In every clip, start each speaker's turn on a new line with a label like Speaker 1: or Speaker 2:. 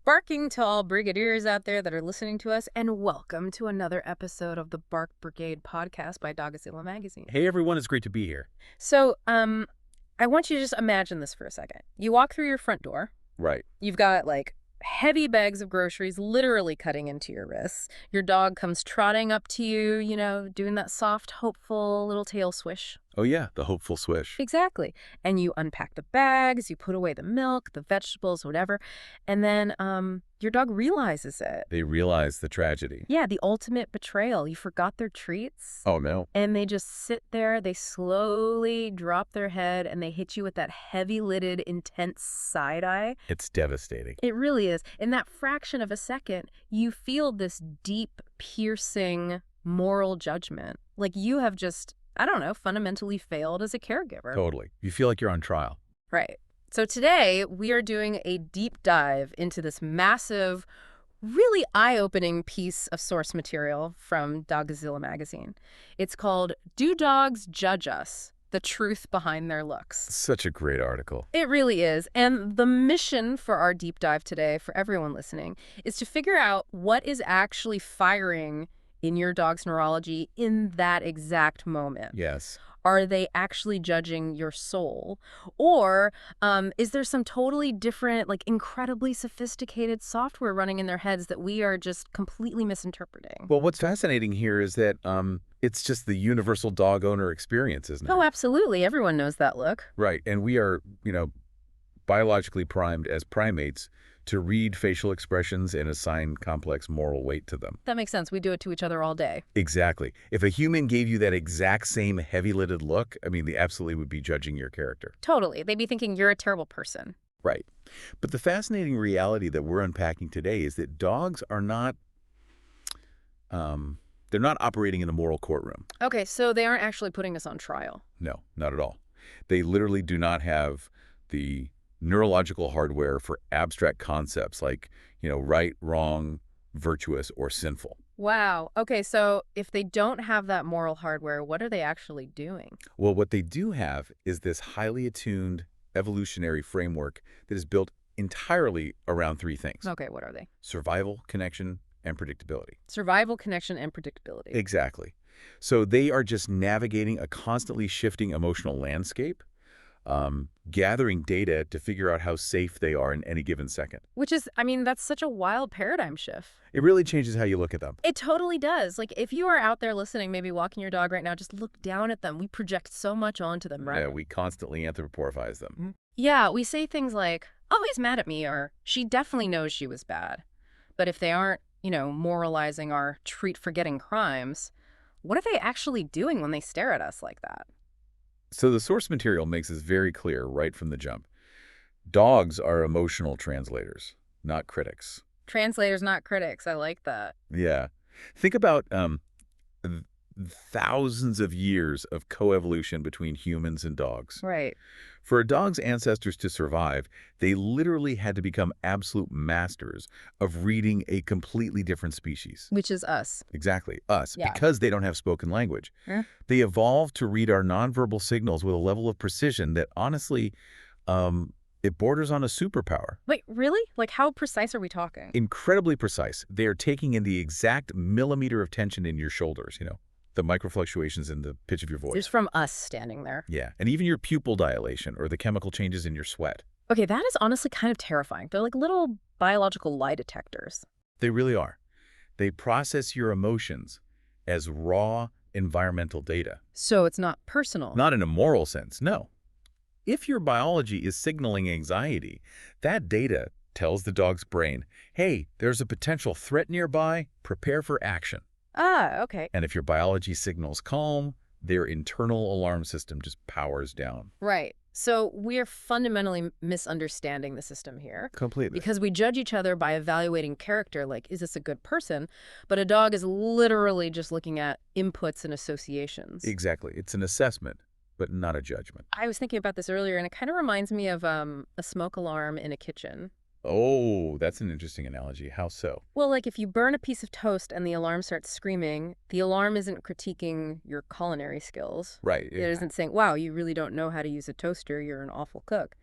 Speaker 1: Barking to all brigadiers out there that are listening to us, and welcome to another episode of the Bark Brigade podcast by Doggozila Magazine.
Speaker 2: Hey everyone, it's great to be here.
Speaker 1: So, I want you to just imagine this for a second. You walk through your front door.
Speaker 2: Right.
Speaker 1: You've got like heavy bags of groceries literally cutting into your wrists. Your dog comes trotting up to you, doing that soft, hopeful little tail swish.
Speaker 2: Oh yeah, the hopeful swish.
Speaker 1: Exactly. And you unpack the bags, you put away the milk, the vegetables, whatever. And then your dog realizes it.
Speaker 2: They realize the tragedy.
Speaker 1: Yeah, the ultimate betrayal. You forgot their treats.
Speaker 2: Oh no.
Speaker 1: And they just sit there, they slowly drop their head, and they hit you with that heavy-lidded, intense side eye.
Speaker 2: It's devastating.
Speaker 1: It really is. In that fraction of a second, you feel this deep, piercing moral judgment. Like you have just, I don't know, fundamentally failed as a caregiver.
Speaker 2: Totally. You feel like you're on trial.
Speaker 1: Right. So today, we are doing a deep dive into this massive, really eye-opening piece of source material from Doggozila Magazine. It's called Do Dogs Judge Us? The Truth Behind Their Looks.
Speaker 2: Such a great article.
Speaker 1: It really is. And the mission for our deep dive today, for everyone listening, is to figure out what is actually firing in your dog's neurology in that exact moment.
Speaker 2: Yes.
Speaker 1: Are they actually judging your soul? Or is there some totally different, like incredibly sophisticated software running in their heads that we are just completely misinterpreting?
Speaker 2: Well, what's fascinating here is that it's just the universal dog owner experience, isn't it?
Speaker 1: Oh, absolutely. Everyone knows that look.
Speaker 2: Right. And we are, biologically primed as primates to read facial expressions and assign complex moral weight to them.
Speaker 1: That makes sense. We do it to each other all day.
Speaker 2: Exactly. If a human gave you that exact same heavy-lidded look, I mean, they absolutely would be judging your character.
Speaker 1: Totally. They'd be thinking you're a terrible person.
Speaker 2: Right. But the fascinating reality that we're unpacking today is that dogs are not, they're not operating in a moral courtroom.
Speaker 1: Okay, so they aren't actually putting us on trial.
Speaker 2: No, not at all. They literally do not have the neurological hardware for abstract concepts like, right, wrong, virtuous, or sinful.
Speaker 1: Wow. Okay, so if they don't have that moral hardware, what are they actually doing?
Speaker 2: Well, what they do have is this highly attuned evolutionary framework that is built entirely around three things.
Speaker 1: Okay, what are they?
Speaker 2: Survival, connection, and predictability.
Speaker 1: Survival, connection, and predictability.
Speaker 2: Exactly. So they are just navigating a constantly shifting emotional landscape, gathering data to figure out how safe they are in any given second.
Speaker 1: Which is, I mean, that's such a wild paradigm shift.
Speaker 2: It really changes how you look at them.
Speaker 1: It totally does. Like, if you are out there listening, maybe walking your dog right now, just look down at them. We project so much onto them, right?
Speaker 2: Yeah, we constantly anthropomorphize them.
Speaker 1: Yeah, we say things like, oh, he's mad at me, or she definitely knows she was bad. But if they aren't, moralizing our treat-forgetting crimes, what are they actually doing when they stare at us like that?
Speaker 2: So the source material makes this very clear right from the jump. Dogs are emotional translators, not critics.
Speaker 1: Translators, not critics. I like that.
Speaker 2: Yeah. Think about thousands of years of coevolution between humans and dogs.
Speaker 1: Right.
Speaker 2: For a dog's ancestors to survive, they literally had to become absolute masters of reading a completely different species.
Speaker 1: Which is us.
Speaker 2: Exactly, us,
Speaker 1: Yeah.
Speaker 2: because they don't have spoken language.
Speaker 1: Yeah.
Speaker 2: They evolved to read our nonverbal signals with a level of precision that honestly, it borders on a superpower.
Speaker 1: Wait, really? Like, how precise are we talking?
Speaker 2: Incredibly precise. They are taking in the exact millimeter of tension in your shoulders, the microfluctuations in the pitch of your voice.
Speaker 1: Just from us standing there.
Speaker 2: Yeah, and even your pupil dilation or the chemical changes in your sweat.
Speaker 1: Okay, that is honestly kind of terrifying. They're like little biological lie detectors.
Speaker 2: They really are. They process your emotions as raw environmental data.
Speaker 1: So it's not personal.
Speaker 2: Not in a moral sense, no. If your biology is signaling anxiety, that data tells the dog's brain, hey, there's a potential threat nearby, prepare for action.
Speaker 1: Ah, okay.
Speaker 2: And if your biology signals calm, their internal alarm system just powers down.
Speaker 1: Right. So we're fundamentally misunderstanding the system here.
Speaker 2: Completely.
Speaker 1: Because we judge each other by evaluating character, like, is this a good person? But a dog is literally just looking at inputs and associations.
Speaker 2: Exactly. It's an assessment, but not a judgment.
Speaker 1: I was thinking about this earlier, and it kind of reminds me of a smoke alarm in a kitchen.
Speaker 2: Oh, that's an interesting analogy. How so?
Speaker 1: Well, like if you burn a piece of toast and the alarm starts screaming, the alarm isn't critiquing your culinary skills.
Speaker 2: Right.
Speaker 1: It isn't saying, wow, you really don't know how to use a toaster. You're an awful cook.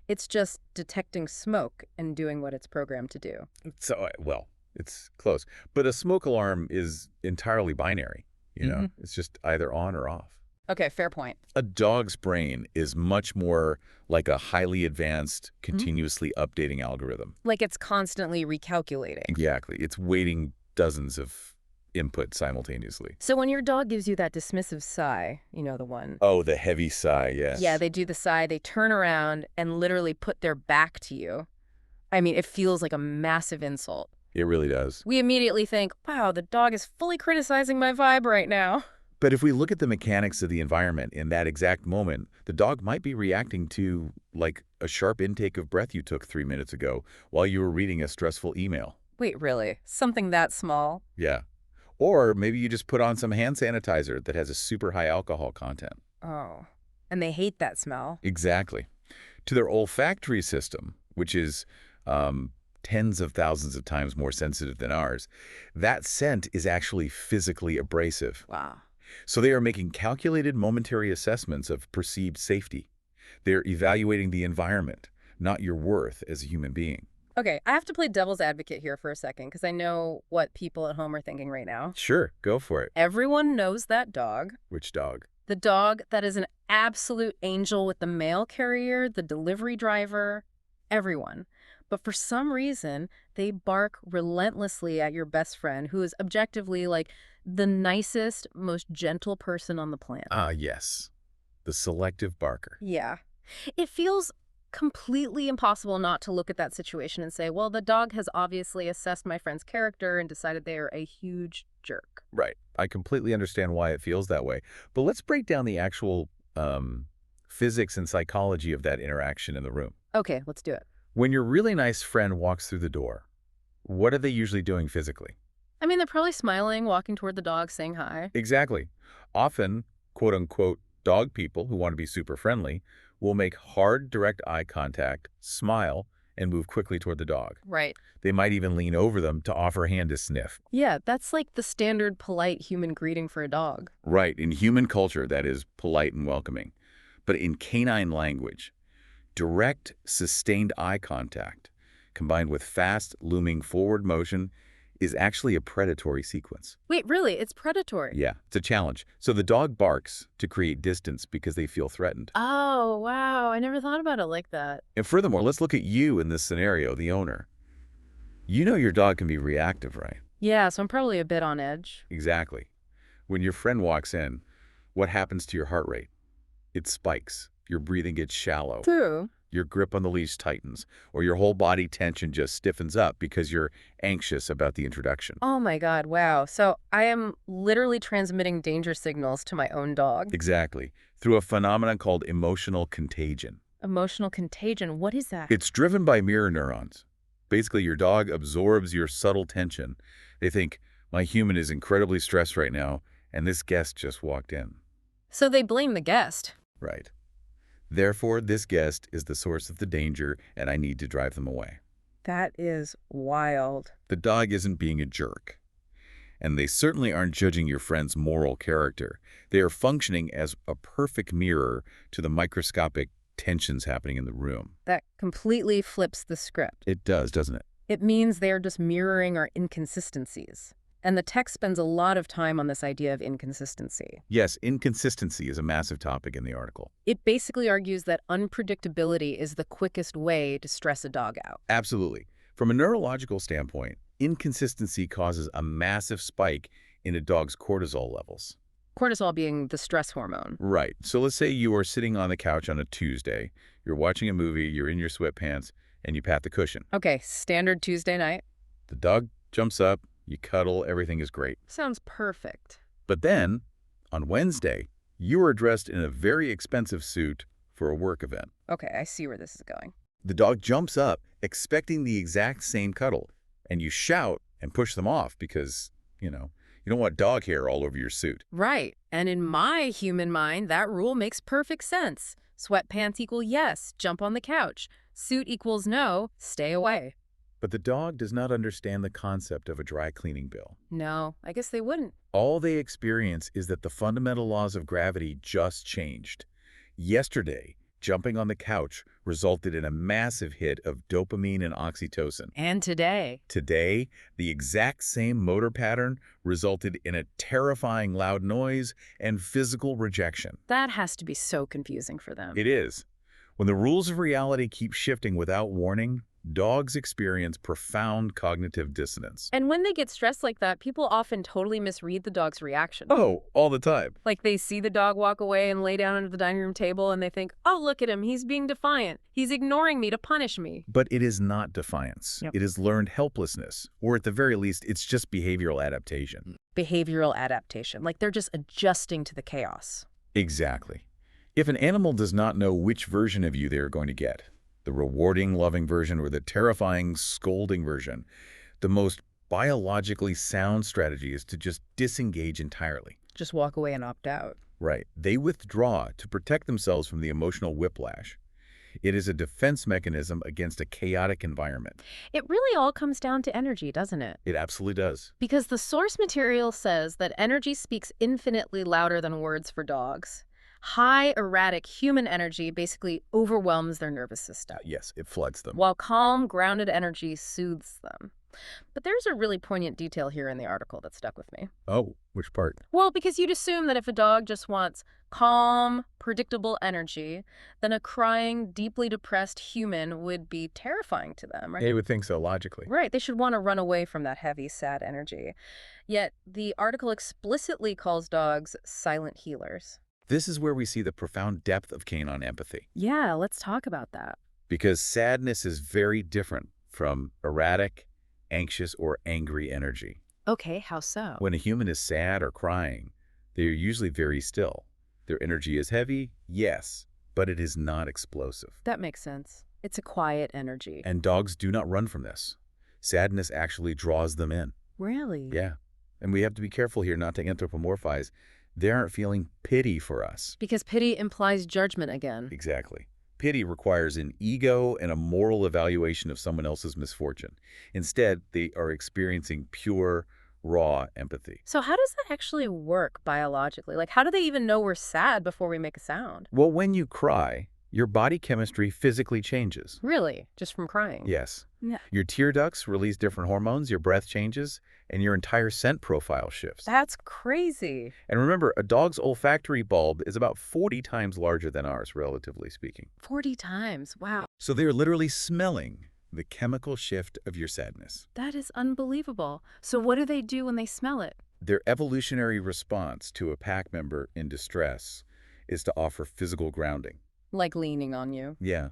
Speaker 1: It's just detecting smoke and doing what it's programmed to do.
Speaker 2: So, well, it's close. But a smoke alarm is entirely binary.
Speaker 1: Hmm.
Speaker 2: It's just either on or off.
Speaker 1: Okay, fair point.
Speaker 2: A dog's brain is much more like a highly advanced,
Speaker 1: Mhm.
Speaker 2: continuously updating algorithm.
Speaker 1: Like it's constantly recalculating.
Speaker 2: Exactly. It's weighting dozens of inputs simultaneously.
Speaker 1: So when your dog gives you that dismissive sigh, the one.
Speaker 2: Oh, the heavy sigh,
Speaker 1: Yeah,
Speaker 2: yes.
Speaker 1: they do the sigh, they turn around and literally put their back to you. I mean, it feels like a massive insult.
Speaker 2: It really does.
Speaker 1: We immediately think, wow, the dog is fully criticizing my vibe right now.
Speaker 2: But if we look at the mechanics of the environment in that exact moment, the dog might be reacting to, like, a sharp intake of breath you took 3 minutes ago while you were reading a stressful email.
Speaker 1: Wait, really? Something that small?
Speaker 2: Yeah. Or maybe you just put on some hand sanitizer that has a super high alcohol content.
Speaker 1: Oh. And they hate that smell.
Speaker 2: Exactly. To their olfactory system, which is tens of thousands of times more sensitive than ours, that scent is actually physically abrasive.
Speaker 1: Wow.
Speaker 2: So they are making calculated momentary assessments of perceived safety. They're evaluating the environment, not your worth as a human being.
Speaker 1: Okay, I have to play devil's advocate here for a second because I know what people at home are thinking right now.
Speaker 2: Sure, go for it.
Speaker 1: Everyone knows that dog.
Speaker 2: Which dog?
Speaker 1: The dog that is an absolute angel with the mail carrier, the delivery driver, everyone. But for some reason, they bark relentlessly at your best friend, who is objectively like the nicest, most gentle person on the planet.
Speaker 2: Ah, yes. The selective barker.
Speaker 1: Yeah. It feels completely impossible not to look at that situation and say, well, the dog has obviously assessed my friend's character and decided they are a huge jerk.
Speaker 2: Right. I completely understand why it feels that way. But let's break down the actual physics and psychology of that interaction in the room.
Speaker 1: Okay, let's do it.
Speaker 2: When your really nice friend walks through the door, what are they usually doing physically?
Speaker 1: I mean, they're probably smiling, walking toward the dog, saying hi.
Speaker 2: Exactly. Often, quote-unquote, dog people who want to be super friendly will make hard, direct eye contact, smile, and move quickly toward the dog.
Speaker 1: Right.
Speaker 2: They might even lean over them to offer a hand to sniff.
Speaker 1: Yeah, that's like the standard polite human greeting for a dog.
Speaker 2: Right. In human culture, that is polite and welcoming. But in canine language, direct, sustained eye contact, combined with fast, looming forward motion, is actually a predatory sequence.
Speaker 1: Wait, really? It's predatory?
Speaker 2: Yeah, it's a challenge. So the dog barks to create distance because they feel threatened.
Speaker 1: Oh, wow. I never thought about it like that.
Speaker 2: And furthermore, let's look at you in this scenario, the owner. You know your dog can be reactive, right?
Speaker 1: Yeah, so I'm probably a bit on edge.
Speaker 2: Exactly. When your friend walks in, what happens to your heart rate? It spikes. Your breathing gets shallow.
Speaker 1: True.
Speaker 2: Your grip on the leash tightens, or your whole body tension just stiffens up because you're anxious about the introduction.
Speaker 1: Oh my God, wow. So I am literally transmitting danger signals to my own dog.
Speaker 2: Exactly. Through a phenomenon called emotional contagion.
Speaker 1: Emotional contagion, what is that?
Speaker 2: It's driven by mirror neurons. Basically, your dog absorbs your subtle tension. They think, my human is incredibly stressed right now, and this guest just walked in.
Speaker 1: So they blame the guest.
Speaker 2: Right. Therefore, this guest is the source of the danger, and I need to drive them away.
Speaker 1: That is wild.
Speaker 2: The dog isn't being a jerk. And they certainly aren't judging your friend's moral character. They are functioning as a perfect mirror to the microscopic tensions happening in the room.
Speaker 1: That completely flips the script.
Speaker 2: It does, doesn't it?
Speaker 1: It means they are just mirroring our inconsistencies. And the text spends a lot of time on this idea of inconsistency.
Speaker 2: Yes, inconsistency is a massive topic in the article.
Speaker 1: It basically argues that unpredictability is the quickest way to stress a dog out.
Speaker 2: Absolutely. From a neurological standpoint, inconsistency causes a massive spike in a dog's cortisol levels.
Speaker 1: Cortisol being the stress hormone.
Speaker 2: Right. So let's say you are sitting on the couch on a Tuesday, you're watching a movie, you're in your sweatpants, and you pat the cushion.
Speaker 1: Okay, standard Tuesday night.
Speaker 2: The dog jumps up, you cuddle, everything is great.
Speaker 1: Sounds perfect.
Speaker 2: But then, on Wednesday, you are dressed in a very expensive suit for a work event.
Speaker 1: Okay, I see where this is going.
Speaker 2: The dog jumps up, expecting the exact same cuddle, and you shout and push them off because, you don't want dog hair all over your suit.
Speaker 1: Right. And in my human mind, that rule makes perfect sense. Sweatpants equal yes, jump on the couch. Suit equals no, stay away.
Speaker 2: But the dog does not understand the concept of a dry cleaning bill.
Speaker 1: No, I guess they wouldn't.
Speaker 2: All they experience is that the fundamental laws of gravity just changed. Yesterday, jumping on the couch resulted in a massive hit of dopamine and oxytocin.
Speaker 1: And today?
Speaker 2: Today, the exact same motor pattern resulted in a terrifying loud noise and physical rejection.
Speaker 1: That has to be so confusing for them.
Speaker 2: It is. When the rules of reality keep shifting without warning, dogs experience profound cognitive dissonance.
Speaker 1: And when they get stressed like that, people often totally misread the dog's reaction.
Speaker 2: Oh, all the time.
Speaker 1: Like they see the dog walk away and lay down under the dining room table and they think, oh, look at him, he's being defiant. He's ignoring me to punish me.
Speaker 2: But it is not defiance.
Speaker 1: Yep.
Speaker 2: It is learned helplessness, or at the very least, it's just behavioral adaptation.
Speaker 1: Behavioral adaptation, like they're just adjusting to the chaos.
Speaker 2: Exactly. If an animal does not know which version of you they are going to get, the rewarding, loving version or the terrifying, scolding version, the most biologically sound strategy is to just disengage entirely.
Speaker 1: Just walk away and opt out.
Speaker 2: Right. They withdraw to protect themselves from the emotional whiplash. It is a defense mechanism against a chaotic environment.
Speaker 1: It really all comes down to energy, doesn't it?
Speaker 2: It absolutely does.
Speaker 1: Because the source material says that energy speaks infinitely louder than words for dogs. High, erratic human energy basically overwhelms their nervous system,
Speaker 2: Yes, it floods them.
Speaker 1: while calm, grounded energy soothes them. But there's a really poignant detail here in the article that stuck with me.
Speaker 2: Oh, which part?
Speaker 1: Well, because you'd assume that if a dog just wants calm, predictable energy, then a crying, deeply depressed human would be terrifying to them, right?
Speaker 2: They would think so, logically.
Speaker 1: Right, they should want to run away from that heavy, sad energy. Yet the article explicitly calls dogs silent healers.
Speaker 2: This is where we see the profound depth of canine empathy.
Speaker 1: Yeah, let's talk about that.
Speaker 2: Because sadness is very different from erratic, anxious, or angry energy.
Speaker 1: Okay, how so?
Speaker 2: When a human is sad or crying, they are usually very still. Their energy is heavy, yes, but it is not explosive.
Speaker 1: That makes sense. It's a quiet energy.
Speaker 2: And dogs do not run from this. Sadness actually draws them in.
Speaker 1: Really?
Speaker 2: Yeah. And we have to be careful here not to anthropomorphize. They aren't feeling pity for us.
Speaker 1: Because pity implies judgment again.
Speaker 2: Exactly. Pity requires an ego and a moral evaluation of someone else's misfortune. Instead, they are experiencing pure, raw empathy.
Speaker 1: So how does that actually work biologically? Like, how do they even know we're sad before we make a sound?
Speaker 2: Well, when you cry, your body chemistry physically changes.
Speaker 1: Really? Just from crying?
Speaker 2: Yes.
Speaker 1: Yeah.
Speaker 2: Your tear ducts release different hormones, your breath changes, and your entire scent profile shifts.
Speaker 1: That's crazy.
Speaker 2: And remember, a dog's olfactory bulb is about 40 times larger than ours, relatively speaking.
Speaker 1: 40 times. Wow.
Speaker 2: So they're literally smelling the chemical shift of your sadness.
Speaker 1: That is unbelievable. So what do they do when they smell it?
Speaker 2: Their evolutionary response to a pack member in distress is to offer physical grounding.
Speaker 1: Like leaning on you.
Speaker 2: Yeah.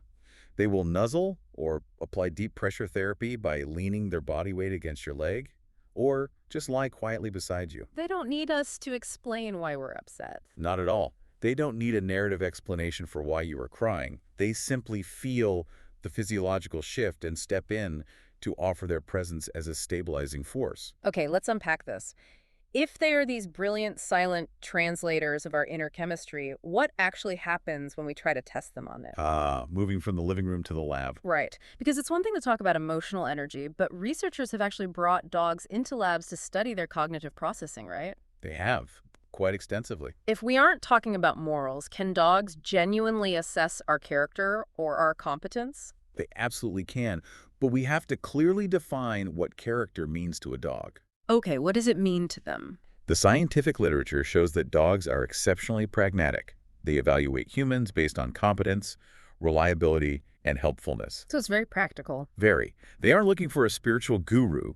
Speaker 2: They will nuzzle or apply deep pressure therapy by leaning their body weight against your leg, or just lie quietly beside you.
Speaker 1: They don't need us to explain why we're upset.
Speaker 2: Not at all. They don't need a narrative explanation for why you are crying. They simply feel the physiological shift and step in to offer their presence as a stabilizing force.
Speaker 1: Okay, let's unpack this. If they are these brilliant silent translators of our inner chemistry, what actually happens when we try to test them on it?
Speaker 2: Moving from the living room to the lab.
Speaker 1: Right. Because it's one thing to talk about emotional energy, but researchers have actually brought dogs into labs to study their cognitive processing, right?
Speaker 2: They have, quite extensively.
Speaker 1: If we aren't talking about morals, can dogs genuinely assess our character or our competence?
Speaker 2: They absolutely can, but we have to clearly define what character means to a dog.
Speaker 1: Okay, what does it mean to them?
Speaker 2: The scientific literature shows that dogs are exceptionally pragmatic. They evaluate humans based on competence, reliability, and helpfulness.
Speaker 1: So it's very practical.
Speaker 2: Very. They aren't looking for a spiritual guru.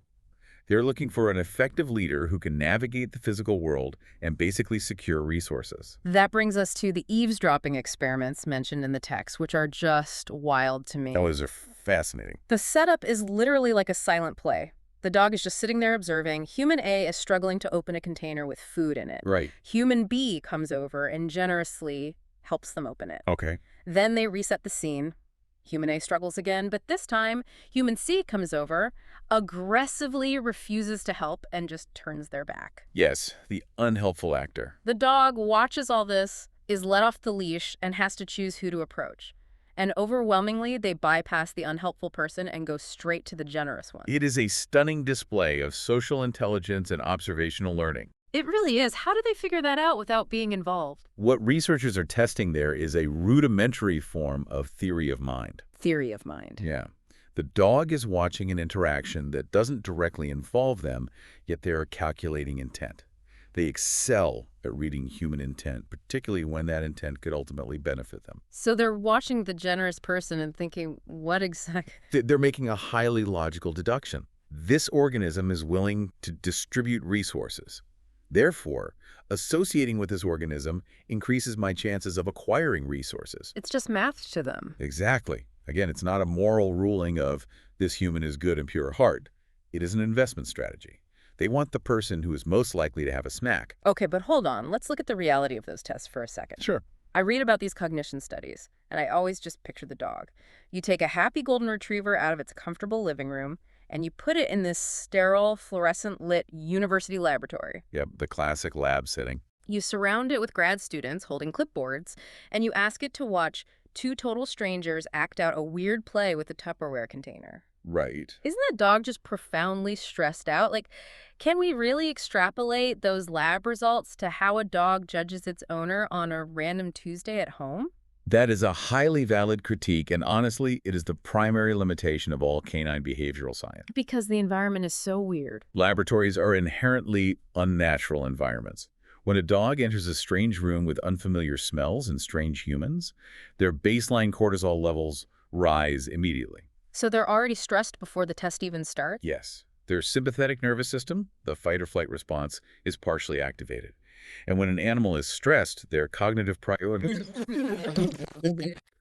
Speaker 2: They're looking for an effective leader who can navigate the physical world and basically secure resources.
Speaker 1: That brings us to the eavesdropping experiments mentioned in the text, which are just wild to me.
Speaker 2: Those are fascinating.
Speaker 1: The setup is literally like a silent play. The dog is just sitting there observing. Human A is struggling to open a container with food in it.
Speaker 2: Right.
Speaker 1: Human B comes over and generously helps them open it.
Speaker 2: Okay.
Speaker 1: Then they reset the scene. Human A struggles again, but this time, Human C comes over, aggressively refuses to help, and just turns their back.
Speaker 2: Yes, the unhelpful actor.
Speaker 1: The dog watches all this, is let off the leash, and has to choose who to approach. And overwhelmingly, they bypass the unhelpful person and go straight to the generous one.
Speaker 2: It is a stunning display of social intelligence and observational learning.
Speaker 1: It really is. How do they figure that out without being involved?
Speaker 2: What researchers are testing there is a rudimentary form of theory of mind.
Speaker 1: Theory of mind.
Speaker 2: Yeah. The dog is watching an interaction that doesn't directly involve them, yet they are calculating intent. They excel at reading human intent, particularly when that intent could ultimately benefit them.
Speaker 1: So they're watching the generous person and thinking, what exactly?
Speaker 2: They're making a highly logical deduction. This organism is willing to distribute resources. Therefore, associating with this organism increases my chances of acquiring resources.
Speaker 1: It's just math to them.
Speaker 2: Exactly. Again, it's not a moral ruling of this human is good and pure heart. It is an investment strategy. They want the person who is most likely to have a snack.
Speaker 1: Okay, but hold on. Let's look at the reality of those tests for a second.
Speaker 2: Sure.
Speaker 1: I read about these cognition studies, and I always just picture the dog. You take a happy golden retriever out of its comfortable living room, and you put it in this sterile, fluorescent-lit university laboratory.
Speaker 2: Yep, the classic lab setting.
Speaker 1: You surround it with grad students holding clipboards, and you ask it to watch two total strangers act out a weird play with a Tupperware container.
Speaker 2: Right.
Speaker 1: Isn't that dog just profoundly stressed out? Like, can we really extrapolate those lab results to how a dog judges its owner on a random Tuesday at home?
Speaker 2: That is a highly valid critique, and honestly, it is the primary limitation of all canine behavioral science.
Speaker 1: Because the environment is so weird.
Speaker 2: Laboratories are inherently unnatural environments. When a dog enters a strange room with unfamiliar smells and strange humans, their baseline cortisol levels rise immediately.
Speaker 1: So they're already stressed before the test even starts?
Speaker 2: Yes. Their sympathetic nervous system, the fight-or-flight response, is partially activated. And when an animal is stressed, their cognitive priorities...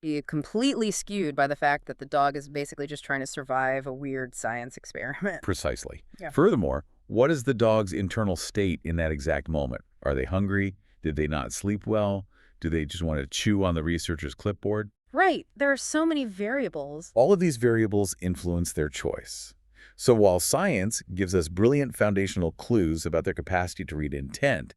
Speaker 1: You're completely skewed by the fact that the dog is basically just trying to survive a weird science experiment.
Speaker 2: Precisely.
Speaker 1: Yeah.
Speaker 2: Furthermore, what is the dog's internal state in that exact moment? Are they hungry? Did they not sleep well? Do they just want to chew on the researcher's clipboard?
Speaker 1: Right. There are so many variables.
Speaker 2: All of these variables influence their choice. So while science gives us brilliant foundational clues about their capacity to read intent,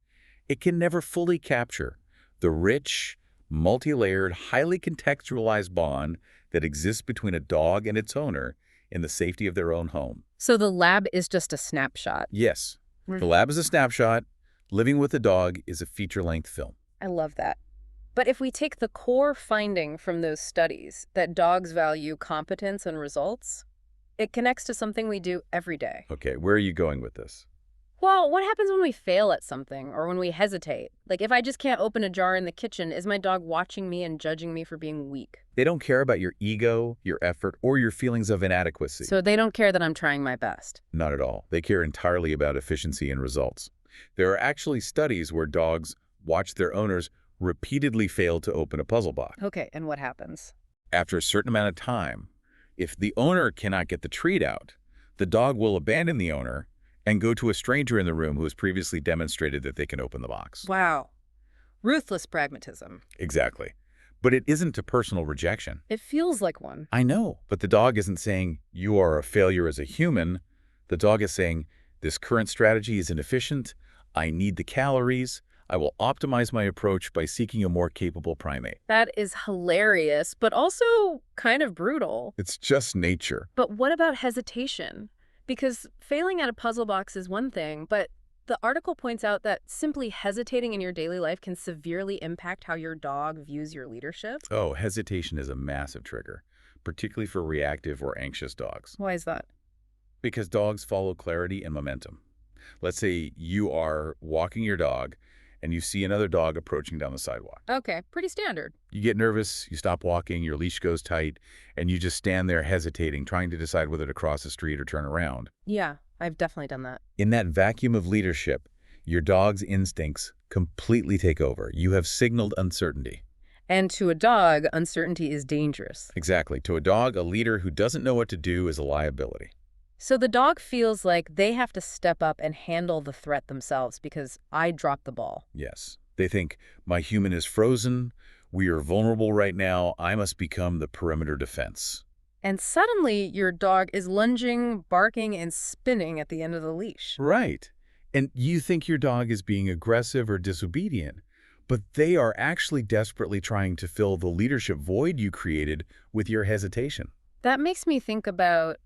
Speaker 2: it can never fully capture the rich, multi-layered, highly contextualized bond that exists between a dog and its owner in the safety of their own home.
Speaker 1: So the lab is just a snapshot.
Speaker 2: Yes, the lab is a snapshot. Living with a dog is a feature-length film.
Speaker 1: I love that. But if we take the core finding from those studies, that dogs value competence and results, it connects to something we do every day.
Speaker 2: Okay, where are you going with this?
Speaker 1: Well, what happens when we fail at something or when we hesitate? Like, if I just can't open a jar in the kitchen, is my dog watching me and judging me for being weak?
Speaker 2: They don't care about your ego, your effort, or your feelings of inadequacy.
Speaker 1: So they don't care that I'm trying my best.
Speaker 2: Not at all. They care entirely about efficiency and results. There are actually studies where dogs watch their owners repeatedly fail to open a puzzle box.
Speaker 1: Okay, and what happens?
Speaker 2: After a certain amount of time, if the owner cannot get the treat out, the dog will abandon the owner and go to a stranger in the room who has previously demonstrated that they can open the box.
Speaker 1: Wow. Ruthless pragmatism.
Speaker 2: Exactly. But it isn't a personal rejection.
Speaker 1: It feels like one.
Speaker 2: I know, but the dog isn't saying, you are a failure as a human. The dog is saying, this current strategy is inefficient. I need the calories. I will optimize my approach by seeking a more capable primate.
Speaker 1: That is hilarious, but also kind of brutal.
Speaker 2: It's just nature.
Speaker 1: But what about hesitation? Because failing at a puzzle box is one thing, but the article points out that simply hesitating in your daily life can severely impact how your dog views your leadership.
Speaker 2: Oh, hesitation is a massive trigger, particularly for reactive or anxious dogs.
Speaker 1: Why is that?
Speaker 2: Because dogs follow clarity and momentum. Let's say you are walking your dog and you see another dog approaching down the sidewalk.
Speaker 1: Okay, pretty standard.
Speaker 2: You get nervous, you stop walking, your leash goes tight, and you just stand there hesitating, trying to decide whether to cross the street or turn around.
Speaker 1: Yeah, I've definitely done that.
Speaker 2: In that vacuum of leadership, your dog's instincts completely take over. You have signaled uncertainty.
Speaker 1: And to a dog, uncertainty is dangerous.
Speaker 2: Exactly. To a dog, a leader who doesn't know what to do is a liability.
Speaker 1: So the dog feels like they have to step up and handle the threat themselves because I dropped the ball.
Speaker 2: Yes. They think, my human is frozen, we are vulnerable right now, I must become the perimeter defense.
Speaker 1: And suddenly your dog is lunging, barking, and spinning at the end of the leash.
Speaker 2: Right. And you think your dog is being aggressive or disobedient, but they are actually desperately trying to fill the leadership void you created with your hesitation.
Speaker 1: That makes me think about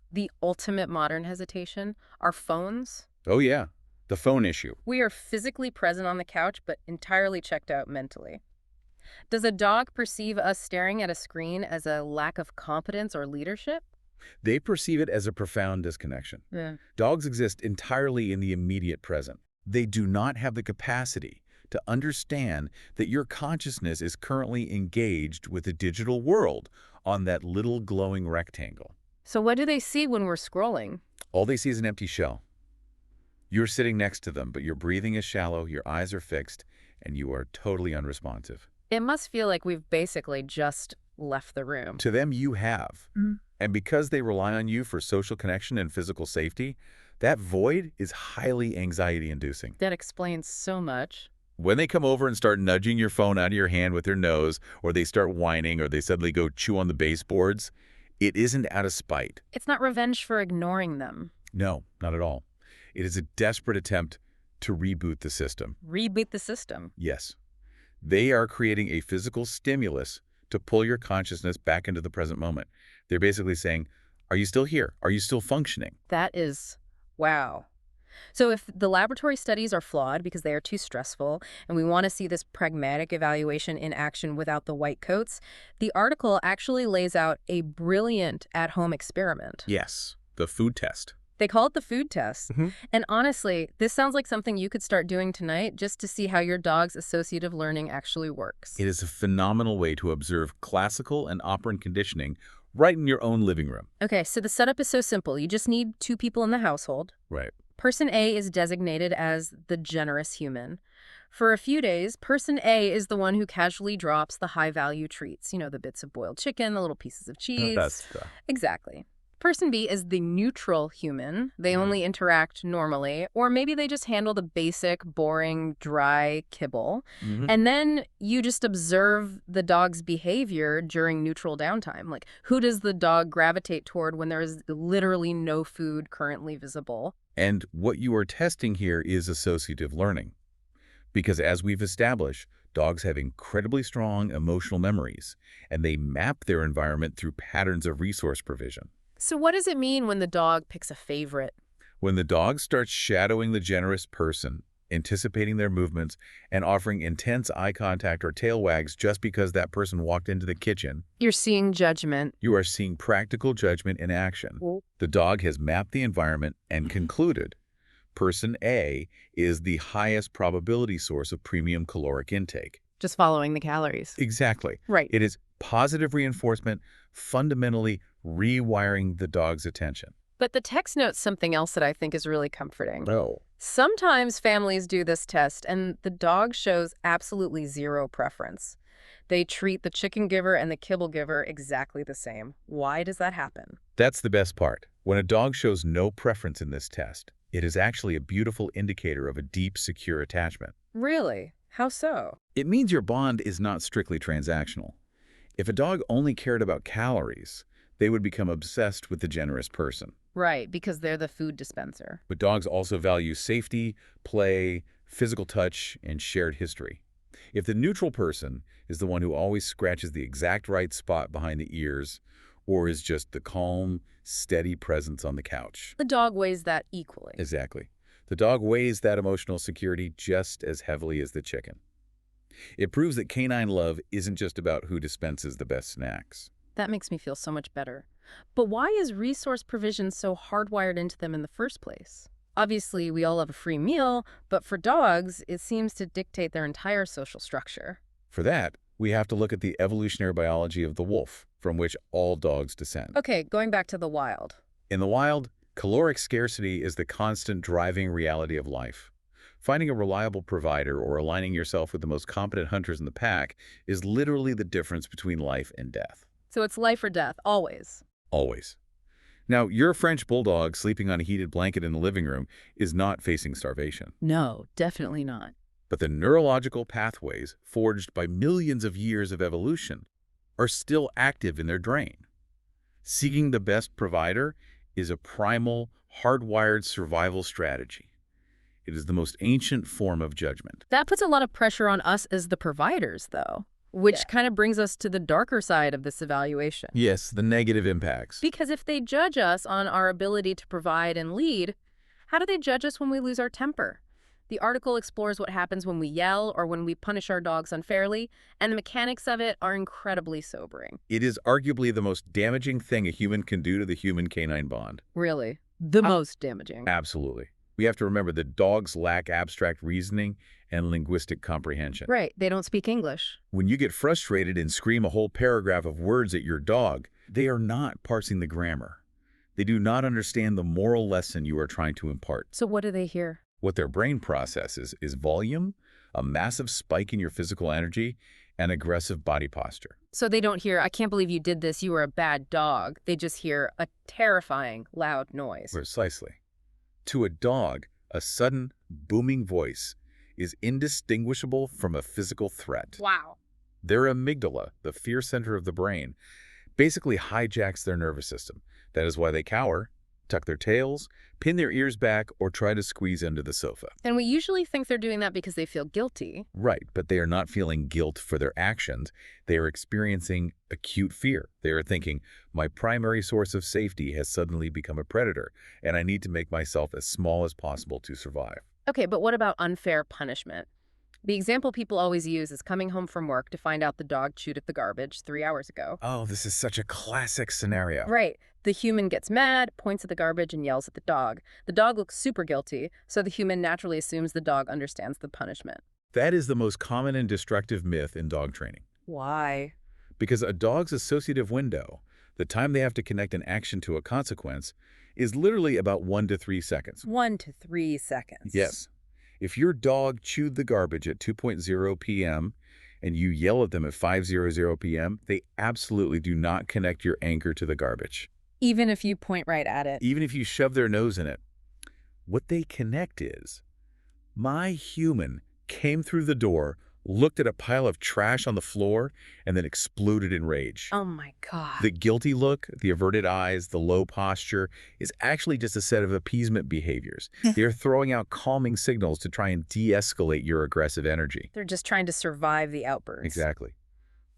Speaker 1: the ultimate modern hesitation, our phones.
Speaker 2: Oh, yeah. The phone issue.
Speaker 1: We are physically present on the couch, but entirely checked out mentally. Does a dog perceive us staring at a screen as a lack of competence or leadership?
Speaker 2: They perceive it as a profound disconnection.
Speaker 1: Yeah.
Speaker 2: Dogs exist entirely in the immediate present. They do not have the capacity to understand that your consciousness is currently engaged with the digital world on that little glowing rectangle.
Speaker 1: So what do they see when we're scrolling?
Speaker 2: All they see is an empty shell. You're sitting next to them, but your breathing is shallow, your eyes are fixed, and you are totally unresponsive.
Speaker 1: It must feel like we've basically just left the room.
Speaker 2: To them, you have.
Speaker 1: Mhm.
Speaker 2: And because they rely on you for social connection and physical safety, that void is highly anxiety-inducing.
Speaker 1: That explains so much.
Speaker 2: When they come over and start nudging your phone out of your hand with their nose, or they start whining, or they suddenly go chew on the baseboards, it isn't out of spite.
Speaker 1: It's not revenge for ignoring them.
Speaker 2: No, not at all. It is a desperate attempt to reboot the system.
Speaker 1: Reboot the system.
Speaker 2: Yes. They are creating a physical stimulus to pull your consciousness back into the present moment. They're basically saying, are you still here? Are you still functioning?
Speaker 1: That is, wow. So if the laboratory studies are flawed because they are too stressful, and we want to see this pragmatic evaluation in action without the white coats, the article actually lays out a brilliant at-home experiment.
Speaker 2: Yes, the food test.
Speaker 1: They call it the food test.
Speaker 2: Mhm.
Speaker 1: And honestly, this sounds like something you could start doing tonight just to see how your dog's associative learning actually works.
Speaker 2: It is a phenomenal way to observe classical and operant conditioning right in your own living room.
Speaker 1: Okay, so the setup is so simple. You just need 2 people in the household.
Speaker 2: Right.
Speaker 1: Person A is designated as the generous human. For a few days, person A is the one who casually drops the high-value treats. You know, the bits of boiled chicken, the little pieces of cheese. Exactly. Person B is the neutral human. They only interact normally, or maybe they just handle the basic, boring, dry kibble. And then you just observe the dog's behavior during neutral downtime. Like, who does the dog gravitate toward when there is literally no food currently visible?
Speaker 2: And what you are testing here is associative learning. Because as we've established, dogs have incredibly strong emotional memories, and they map their environment through patterns of resource provision.
Speaker 1: So what does it mean when the dog picks a favorite?
Speaker 2: When the dog starts shadowing the generous person, anticipating their movements, and offering intense eye contact or tail wags just because that person walked into the kitchen,
Speaker 1: You're seeing judgment.
Speaker 2: you are seeing practical judgment in action. The dog has mapped the environment and concluded person A is the highest probability source of premium caloric intake.
Speaker 1: Just following the calories.
Speaker 2: Exactly.
Speaker 1: Right.
Speaker 2: It is positive reinforcement, fundamentally rewiring the dog's attention.
Speaker 1: But the text notes something else that I think is really comforting.
Speaker 2: No.
Speaker 1: Sometimes families do this test, and the dog shows absolutely zero preference. They treat the chicken giver and the kibble giver exactly the same. Why does that happen?
Speaker 2: That's the best part. When a dog shows no preference in this test, it is actually a beautiful indicator of a deep, secure attachment.
Speaker 1: Really? How so?
Speaker 2: It means your bond is not strictly transactional. If a dog only cared about calories, they would become obsessed with the generous person.
Speaker 1: Right, because they're the food dispenser.
Speaker 2: But dogs also value safety, play, physical touch, and shared history. If the neutral person is the one who always scratches the exact right spot behind the ears, or is just the calm, steady presence on the couch.
Speaker 1: The dog weighs that equally.
Speaker 2: Exactly. The dog weighs that emotional security just as heavily as the chicken. It proves that canine love isn't just about who dispenses the best snacks.
Speaker 1: That makes me feel so much better. But why is resource provision so hardwired into them in the first place? Obviously, we all love a free meal, but for dogs, it seems to dictate their entire social structure.
Speaker 2: For that, we have to look at the evolutionary biology of the wolf, from which all dogs descend.
Speaker 1: Okay, going back to the wild.
Speaker 2: In the wild, caloric scarcity is the constant driving reality of life. Finding a reliable provider or aligning yourself with the most competent hunters in the pack is literally the difference between life and death.
Speaker 1: So it's life or death, always.
Speaker 2: Always. Now, your French bulldog sleeping on a heated blanket in the living room is not facing starvation.
Speaker 1: No, definitely not.
Speaker 2: But the neurological pathways forged by millions of years of evolution are still active in their brain. Seeking the best provider is a primal, hardwired survival strategy. It is the most ancient form of judgment.
Speaker 1: That puts a lot of pressure on us as the providers, though, which kind of brings us to the darker side of this evaluation.
Speaker 2: Yes, the negative impacts.
Speaker 1: Because if they judge us on our ability to provide and lead, How do they judge us when we lose our temper? The article explores what happens when we yell or when we punish our dogs unfairly, and the mechanics of it are incredibly sobering.
Speaker 2: It is arguably the most damaging thing a human can do to the human-canine bond.
Speaker 1: Really, the most damaging.
Speaker 2: Absolutely. We have to remember that dogs lack abstract reasoning and linguistic comprehension.
Speaker 1: Right, they don't speak English.
Speaker 2: When you get frustrated and scream a whole paragraph of words at your dog, they are not parsing the grammar. They do not understand the moral lesson you are trying to impart.
Speaker 1: So what do they hear?
Speaker 2: What their brain processes is volume, a massive spike in your physical energy, and aggressive body posture.
Speaker 1: So they don't hear, "I can't believe you did this, you were a bad dog." They just hear a terrifying, loud noise.
Speaker 2: Precisely. To a dog, a sudden, booming voice is indistinguishable from a physical threat.
Speaker 1: Wow.
Speaker 2: Their amygdala, the fear center of the brain, basically hijacks their nervous system. That is why they cower, tuck their tails, pin their ears back, or try to squeeze under the sofa.
Speaker 1: And we usually think they're doing that because they feel guilty.
Speaker 2: Right, but they are not feeling guilt for their actions. They are experiencing acute fear. They are thinking, my primary source of safety has suddenly become a predator, and I need to make myself as small as possible to survive.
Speaker 1: Okay, but what about unfair punishment? The example people always use is coming home from work to find out the dog chewed at the garbage 3 hours ago.
Speaker 2: Oh, this is such a classic scenario.
Speaker 1: Right. The human gets mad, points at the garbage, and yells at the dog. The dog looks super guilty, so the human naturally assumes the dog understands the punishment.
Speaker 2: That is the most common and destructive myth in dog training.
Speaker 1: Why?
Speaker 2: Because a dog's associative window, the time they have to connect an action to a consequence, is literally about 1 to 3 seconds.
Speaker 1: 1 to 3 seconds.
Speaker 2: Yes. If your dog chewed the garbage at 2:00 p.m. and you yell at them at 5:00 p.m., they absolutely do not connect your anger to the garbage.
Speaker 1: Even if you point right at it.
Speaker 2: Even if you shove their nose in it. What they connect is, my human came through the door, looked at a pile of trash on the floor, and then exploded in rage.
Speaker 1: Oh my God.
Speaker 2: The guilty look, the averted eyes, the low posture is actually just a set of appeasement behaviors. They're throwing out calming signals to try and de-escalate your aggressive energy.
Speaker 1: They're just trying to survive the outburst.
Speaker 2: Exactly.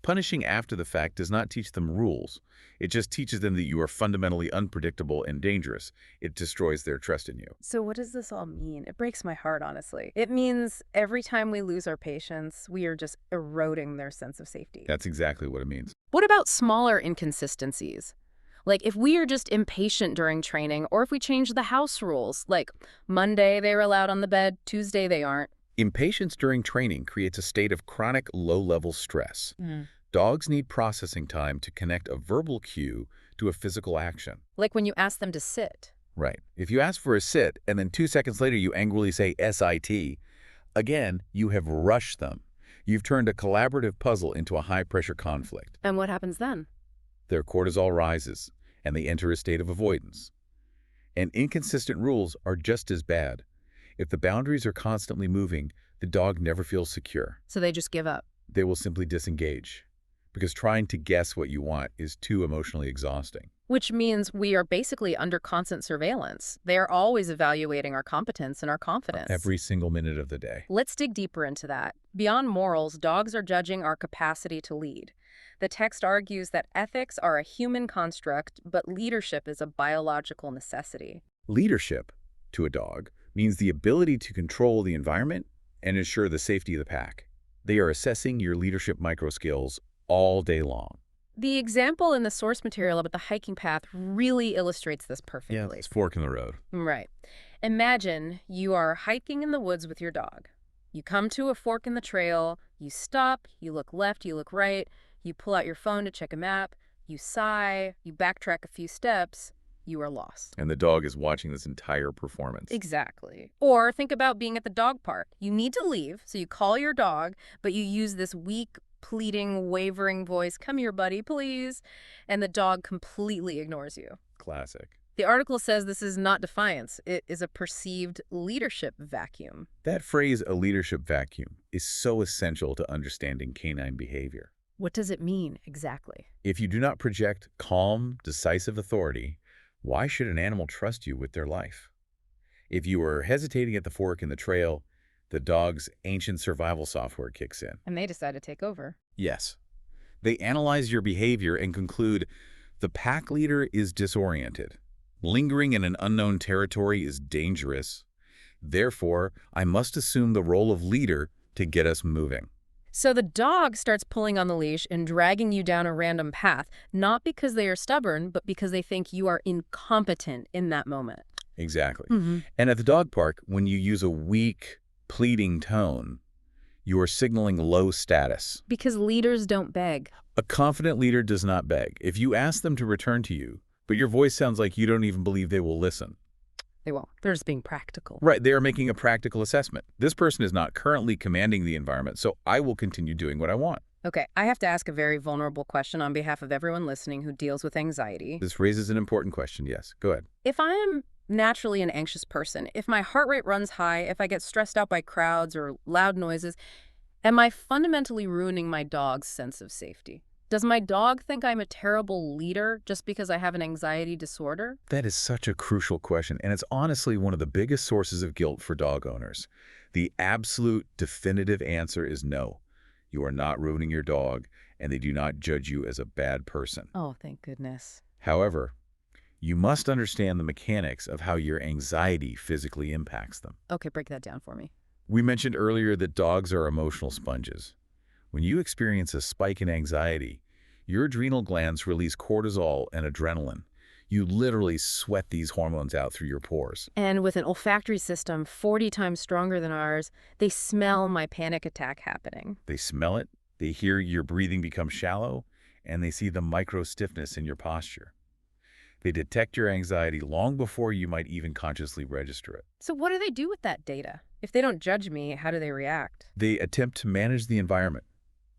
Speaker 2: Punishing after the fact does not teach them rules. It just teaches them that you are fundamentally unpredictable and dangerous. It destroys their trust in you.
Speaker 1: So what does this all mean? It breaks my heart, honestly. It means every time we lose our patience, we are just eroding their sense of safety.
Speaker 2: That's exactly what it means.
Speaker 1: What about smaller inconsistencies? Like if we are just impatient during training, or if we change the house rules, like Monday they're allowed on the bed, Tuesday they aren't.
Speaker 2: Impatience during training creates a state of chronic low-level stress. Dogs need processing time to connect a verbal cue to a physical action.
Speaker 1: Like when you ask them to sit.
Speaker 2: Right. If you ask for a sit and then 2 seconds later you angrily say SIT, again, you have rushed them. You've turned a collaborative puzzle into a high-pressure conflict.
Speaker 1: And what happens then?
Speaker 2: Their cortisol rises, and they enter a state of avoidance. And inconsistent rules are just as bad. If the boundaries are constantly moving, the dog never feels secure.
Speaker 1: So they just give up.
Speaker 2: They will simply disengage, because trying to guess what you want is too emotionally exhausting.
Speaker 1: Which means we are basically under constant surveillance. They are always evaluating our competence and our confidence.
Speaker 2: Every single minute of the day.
Speaker 1: Let's dig deeper into that. Beyond morals, dogs are judging our capacity to lead. The text argues that ethics are a human construct, but leadership is a biological necessity.
Speaker 2: Leadership, to a dog, means the ability to control the environment and ensure the safety of the pack. They are assessing your leadership micro-skills all day long.
Speaker 1: The example in the source material about the hiking path really illustrates this perfectly.
Speaker 2: Yeah, it's fork in the road.
Speaker 1: Right. Imagine you are hiking in the woods with your dog. You come to a fork in the trail, you stop, you look left, you look right, you pull out your phone to check a map, you sigh, you backtrack a few steps, you are lost.
Speaker 2: And the dog is watching this entire performance.
Speaker 1: Exactly. Or think about being at the dog park. You need to leave, so you call your dog, but you use this weak, pleading, wavering voice, "Come here, buddy, please," and the dog completely ignores you.
Speaker 2: Classic.
Speaker 1: The article says this is not defiance. It is a perceived leadership vacuum.
Speaker 2: That phrase, a leadership vacuum, is so essential to understanding canine behavior.
Speaker 1: What does it mean exactly?
Speaker 2: If you do not project calm, decisive authority, why should an animal trust you with their life? If you are hesitating at the fork in the trail, the dog's ancient survival software kicks in.
Speaker 1: And they decide to take over.
Speaker 2: Yes. They analyze your behavior and conclude the pack leader is disoriented. Lingering in an unknown territory is dangerous. Therefore, I must assume the role of leader to get us moving.
Speaker 1: So the dog starts pulling on the leash and dragging you down a random path, not because they are stubborn, but because they think you are incompetent in that moment.
Speaker 2: Exactly.
Speaker 1: Hmm.
Speaker 2: And at the dog park, when you use a weak, pleading tone, you are signaling low status.
Speaker 1: Because leaders don't beg.
Speaker 2: A confident leader does not beg. If you ask them to return to you, but your voice sounds like you don't even believe they will listen.
Speaker 1: They won't. They're just being practical.
Speaker 2: Right, they are making a practical assessment. This person is not currently commanding the environment, so I will continue doing what I want.
Speaker 1: Okay, I have to ask a very vulnerable question on behalf of everyone listening who deals with anxiety.
Speaker 2: This raises an important question, yes. Go ahead.
Speaker 1: If I am naturally an anxious person, if my heart rate runs high, if I get stressed out by crowds or loud noises, am I fundamentally ruining my dog's sense of safety? Does my dog think I'm a terrible leader just because I have an anxiety disorder?
Speaker 2: That is such a crucial question, and it's honestly one of the biggest sources of guilt for dog owners. The absolute definitive answer is no. You are not ruining your dog, and they do not judge you as a bad person.
Speaker 1: Oh, thank goodness.
Speaker 2: However, you must understand the mechanics of how your anxiety physically impacts them.
Speaker 1: Okay, break that down for me.
Speaker 2: We mentioned earlier that dogs are emotional sponges. When you experience a spike in anxiety, your adrenal glands release cortisol and adrenaline. You literally sweat these hormones out through your pores.
Speaker 1: And with an olfactory system 40 times stronger than ours, they smell my panic attack happening.
Speaker 2: They smell it, they hear your breathing become shallow, and they see the micro-stiffness in your posture. They detect your anxiety long before you might even consciously register it.
Speaker 1: So what do they do with that data? If they don't judge me, how do they react?
Speaker 2: They attempt to manage the environment.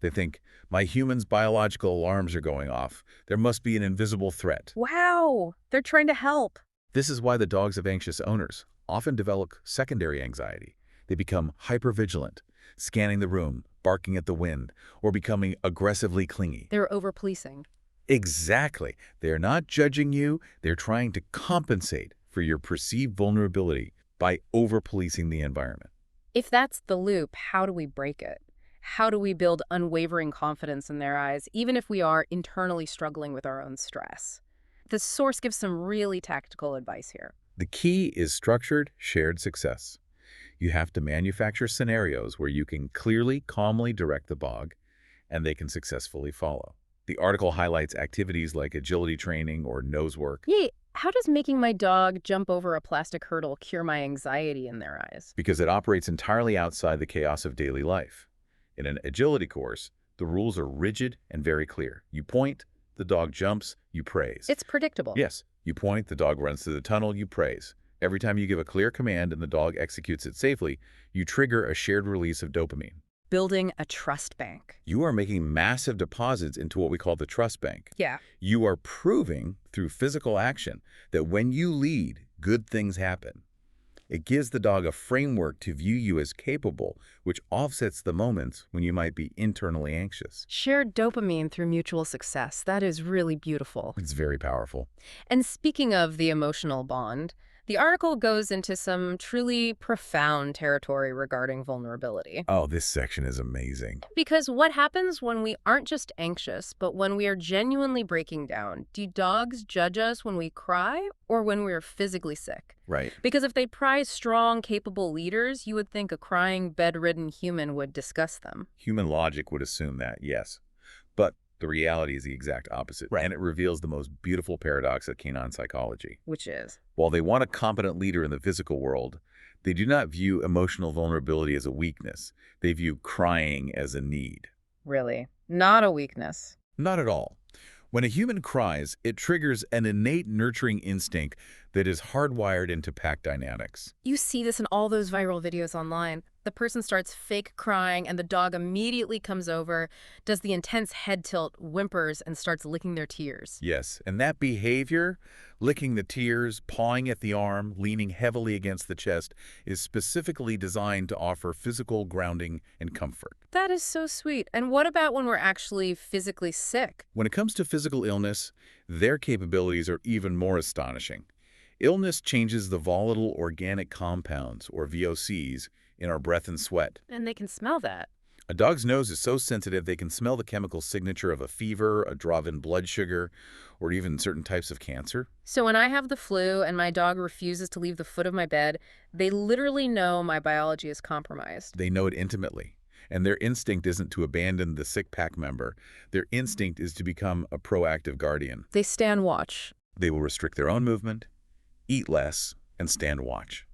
Speaker 2: They think, my human's biological alarms are going off. There must be an invisible threat.
Speaker 1: Wow, they're trying to help.
Speaker 2: This is why the dogs of anxious owners often develop secondary anxiety. They become hypervigilant, scanning the room, barking at the wind, or becoming aggressively clingy.
Speaker 1: They're over-policing.
Speaker 2: Exactly. They're not judging you. They're trying to compensate for your perceived vulnerability by over-policing the environment.
Speaker 1: If that's the loop, how do we break it? How do we build unwavering confidence in their eyes, even if we are internally struggling with our own stress? The source gives some really tactical advice here.
Speaker 2: The key is structured, shared success. You have to manufacture scenarios where you can clearly, calmly direct the dog, and they can successfully follow. The article highlights activities like agility training or nose work.
Speaker 1: Yay, how does making my dog jump over a plastic hurdle cure my anxiety in their eyes?
Speaker 2: Because it operates entirely outside the chaos of daily life. In an agility course, the rules are rigid and very clear. You point, the dog jumps, you praise.
Speaker 1: It's predictable.
Speaker 2: Yes, you point, the dog runs through the tunnel, you praise. Every time you give a clear command and the dog executes it safely, you trigger a shared release of dopamine.
Speaker 1: Building a trust bank.
Speaker 2: You are making massive deposits into what we call the trust bank.
Speaker 1: Yeah.
Speaker 2: You are proving through physical action that when you lead, good things happen. It gives the dog a framework to view you as capable, which offsets the moments when you might be internally anxious.
Speaker 1: Shared dopamine through mutual success. That is really beautiful.
Speaker 2: It's very powerful.
Speaker 1: And speaking of the emotional bond, the article goes into some truly profound territory regarding vulnerability.
Speaker 2: Oh, this section is amazing.
Speaker 1: Because what happens when we aren't just anxious, but when we are genuinely breaking down? Do dogs judge us when we cry or when we're physically sick?
Speaker 2: Right.
Speaker 1: Because if they prize strong, capable leaders, you would think a crying, bedridden human would disgust them.
Speaker 2: Human logic would assume that, yes. But the reality is the exact opposite.
Speaker 1: Right.
Speaker 2: And it reveals the most beautiful paradox of canine psychology.
Speaker 1: Which is?
Speaker 2: While they want a competent leader in the physical world, they do not view emotional vulnerability as a weakness. They view crying as a need.
Speaker 1: Really? Not a weakness.
Speaker 2: Not at all. When a human cries, it triggers an innate nurturing instinct that is hardwired into pack dynamics.
Speaker 1: You see this in all those viral videos online. The person starts fake crying and the dog immediately comes over, does the intense head tilt, whimpers, and starts licking their tears.
Speaker 2: Yes, and that behavior, licking the tears, pawing at the arm, leaning heavily against the chest, is specifically designed to offer physical grounding and comfort.
Speaker 1: That is so sweet. And what about when we're actually physically sick?
Speaker 2: When it comes to physical illness, their capabilities are even more astonishing. Illness changes the volatile organic compounds, or VOCs, in our breath and sweat.
Speaker 1: And they can smell that.
Speaker 2: A dog's nose is so sensitive they can smell the chemical signature of a fever, a drop in blood sugar, or even certain types of cancer.
Speaker 1: So when I have the flu and my dog refuses to leave the foot of my bed, they literally know my biology is compromised.
Speaker 2: They know it intimately. And their instinct isn't to abandon the sick pack member. Their instinct is to become a proactive guardian.
Speaker 1: They stand watch.
Speaker 2: They will restrict their own movement, eat less, and stand watch.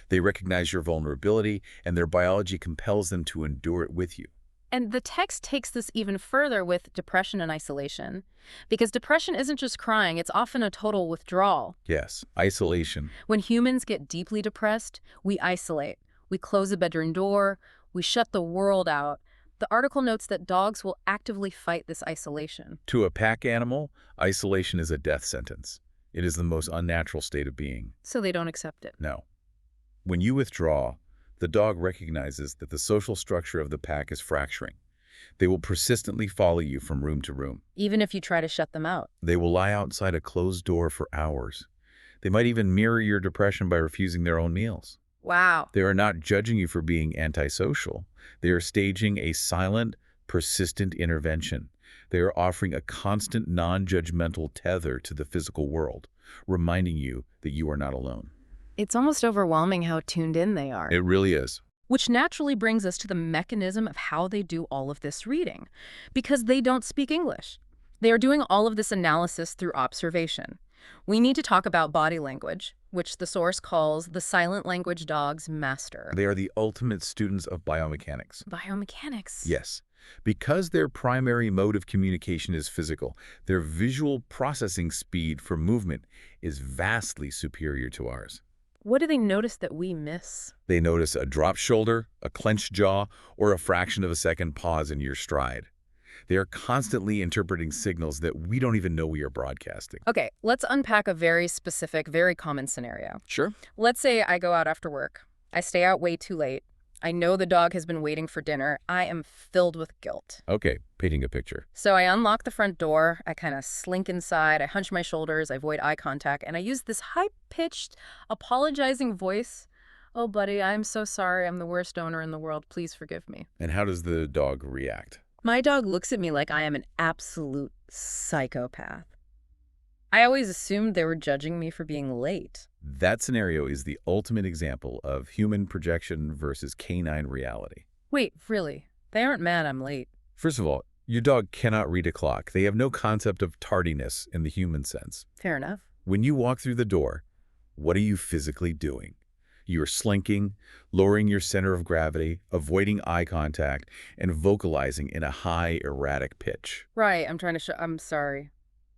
Speaker 2: They recognize your vulnerability, and their biology compels them to endure it with you.
Speaker 1: And the text takes this even further with depression and isolation. Because depression isn't just crying, it's often a total withdrawal.
Speaker 2: Yes, isolation.
Speaker 1: When humans get deeply depressed, we isolate. We close the bedroom door. We shut the world out. The article notes that dogs will actively fight this isolation.
Speaker 2: To a pack animal, isolation is a death sentence. It is the most unnatural state of being.
Speaker 1: So they don't accept it.
Speaker 2: No. When you withdraw, the dog recognizes that the social structure of the pack is fracturing. They will persistently follow you from room to room.
Speaker 1: Even if you try to shut them out.
Speaker 2: They will lie outside a closed door for hours. They might even mirror your depression by refusing their own meals.
Speaker 1: Wow.
Speaker 2: They are not judging you for being antisocial. They are staging a silent, persistent intervention. They are offering a constant, non-judgmental tether to the physical world, reminding you that you are not alone.
Speaker 1: It's almost overwhelming how tuned in they are.
Speaker 2: It really is.
Speaker 1: Which naturally brings us to the mechanism of how they do all of this reading. Because they don't speak English. They are doing all of this analysis through observation. We need to talk about body language, which the source calls the silent language dog's master.
Speaker 2: They are the ultimate students of biomechanics.
Speaker 1: Biomechanics.
Speaker 2: Yes. Because their primary mode of communication is physical, their visual processing speed for movement is vastly superior to ours.
Speaker 1: What do they notice that we miss?
Speaker 2: They notice a dropped shoulder, a clenched jaw, or a fraction of a second pause in your stride. They are constantly interpreting signals that we don't even know we are broadcasting.
Speaker 1: Okay, let's unpack a very specific, very common scenario.
Speaker 2: Sure.
Speaker 1: Let's say I go out after work. I stay out way too late. I know the dog has been waiting for dinner. I am filled with guilt.
Speaker 2: Okay, painting a picture.
Speaker 1: So I unlock the front door. I kind of slink inside. I hunch my shoulders. I avoid eye contact. And I use this high-pitched, apologizing voice. Oh, buddy, I'm so sorry. I'm the worst owner in the world. Please forgive me.
Speaker 2: And how does the dog react?
Speaker 1: My dog looks at me like I am an absolute psychopath. I always assumed they were judging me for being late.
Speaker 2: That scenario is the ultimate example of human projection versus canine reality.
Speaker 1: Wait, really? They aren't mad I'm late.
Speaker 2: First of all, your dog cannot read a clock. They have no concept of tardiness in the human sense.
Speaker 1: Fair enough.
Speaker 2: When you walk through the door, what are you physically doing? You're slinking, lowering your center of gravity, avoiding eye contact, and vocalizing in a high, erratic pitch.
Speaker 1: Right, I'm sorry.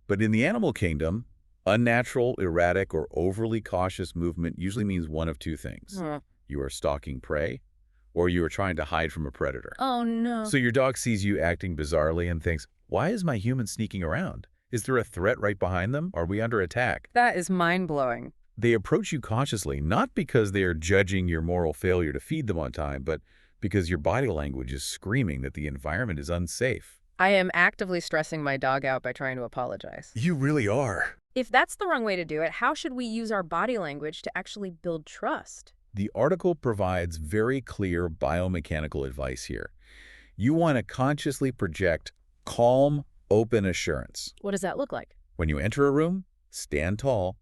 Speaker 2: But in the animal kingdom, unnatural, erratic, or overly cautious movement usually means one of two things. You are stalking prey, or you are trying to hide from a predator.
Speaker 1: Oh, no.
Speaker 2: So your dog sees you acting bizarrely and thinks, why is my human sneaking around? Is there a threat right behind them? Are we under attack?
Speaker 1: That is mind-blowing.
Speaker 2: They approach you cautiously, not because they are judging your moral failure to feed them on time, but because your body language is screaming that the environment is unsafe.
Speaker 1: I am actively stressing my dog out by trying to apologize.
Speaker 2: You really are.
Speaker 1: If that's the wrong way to do it, how should we use our body language to actually build trust?
Speaker 2: The article provides very clear biomechanical advice here. You want to consciously project calm, open assurance.
Speaker 1: What does that look like?
Speaker 2: When you enter a room, stand tall,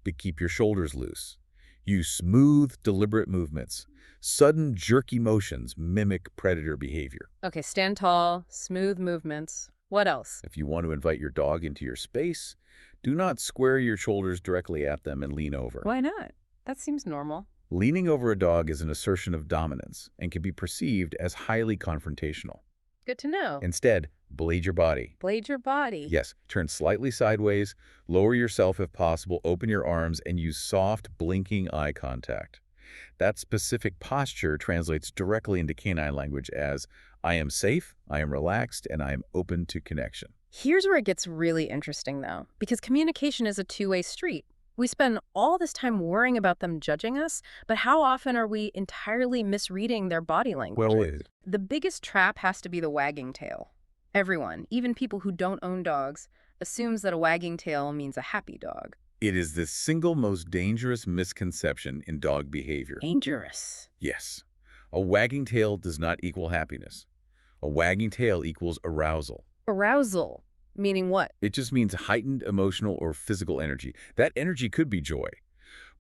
Speaker 2: but keep your shoulders loose. Use smooth, deliberate movements. Sudden, jerky motions mimic predator behavior.
Speaker 1: Okay, stand tall, smooth movements. What else?
Speaker 2: If you want to invite your dog into your space, do not square your shoulders directly at them and lean over.
Speaker 1: Why not? That seems normal.
Speaker 2: Leaning over a dog is an assertion of dominance and can be perceived as highly confrontational.
Speaker 1: Good to know.
Speaker 2: Instead, blade your body.
Speaker 1: Blade your body.
Speaker 2: Yes, turn slightly sideways, lower yourself if possible, open your arms, and use soft, blinking eye contact. That specific posture translates directly into canine language as, I am safe, I am relaxed, and I am open to connection.
Speaker 1: Here's where it gets really interesting, though, because communication is a two-way street. We spend all this time worrying about them judging us, but how often are we entirely misreading their body language? The biggest trap has to be the wagging tail. Everyone, even people who don't own dogs, assumes that a wagging tail means a happy dog.
Speaker 2: It is the single most dangerous misconception in dog behavior.
Speaker 1: Dangerous.
Speaker 2: Yes. A wagging tail does not equal happiness. A wagging tail equals arousal.
Speaker 1: Arousal, meaning what?
Speaker 2: It just means heightened emotional or physical energy. That energy could be joy,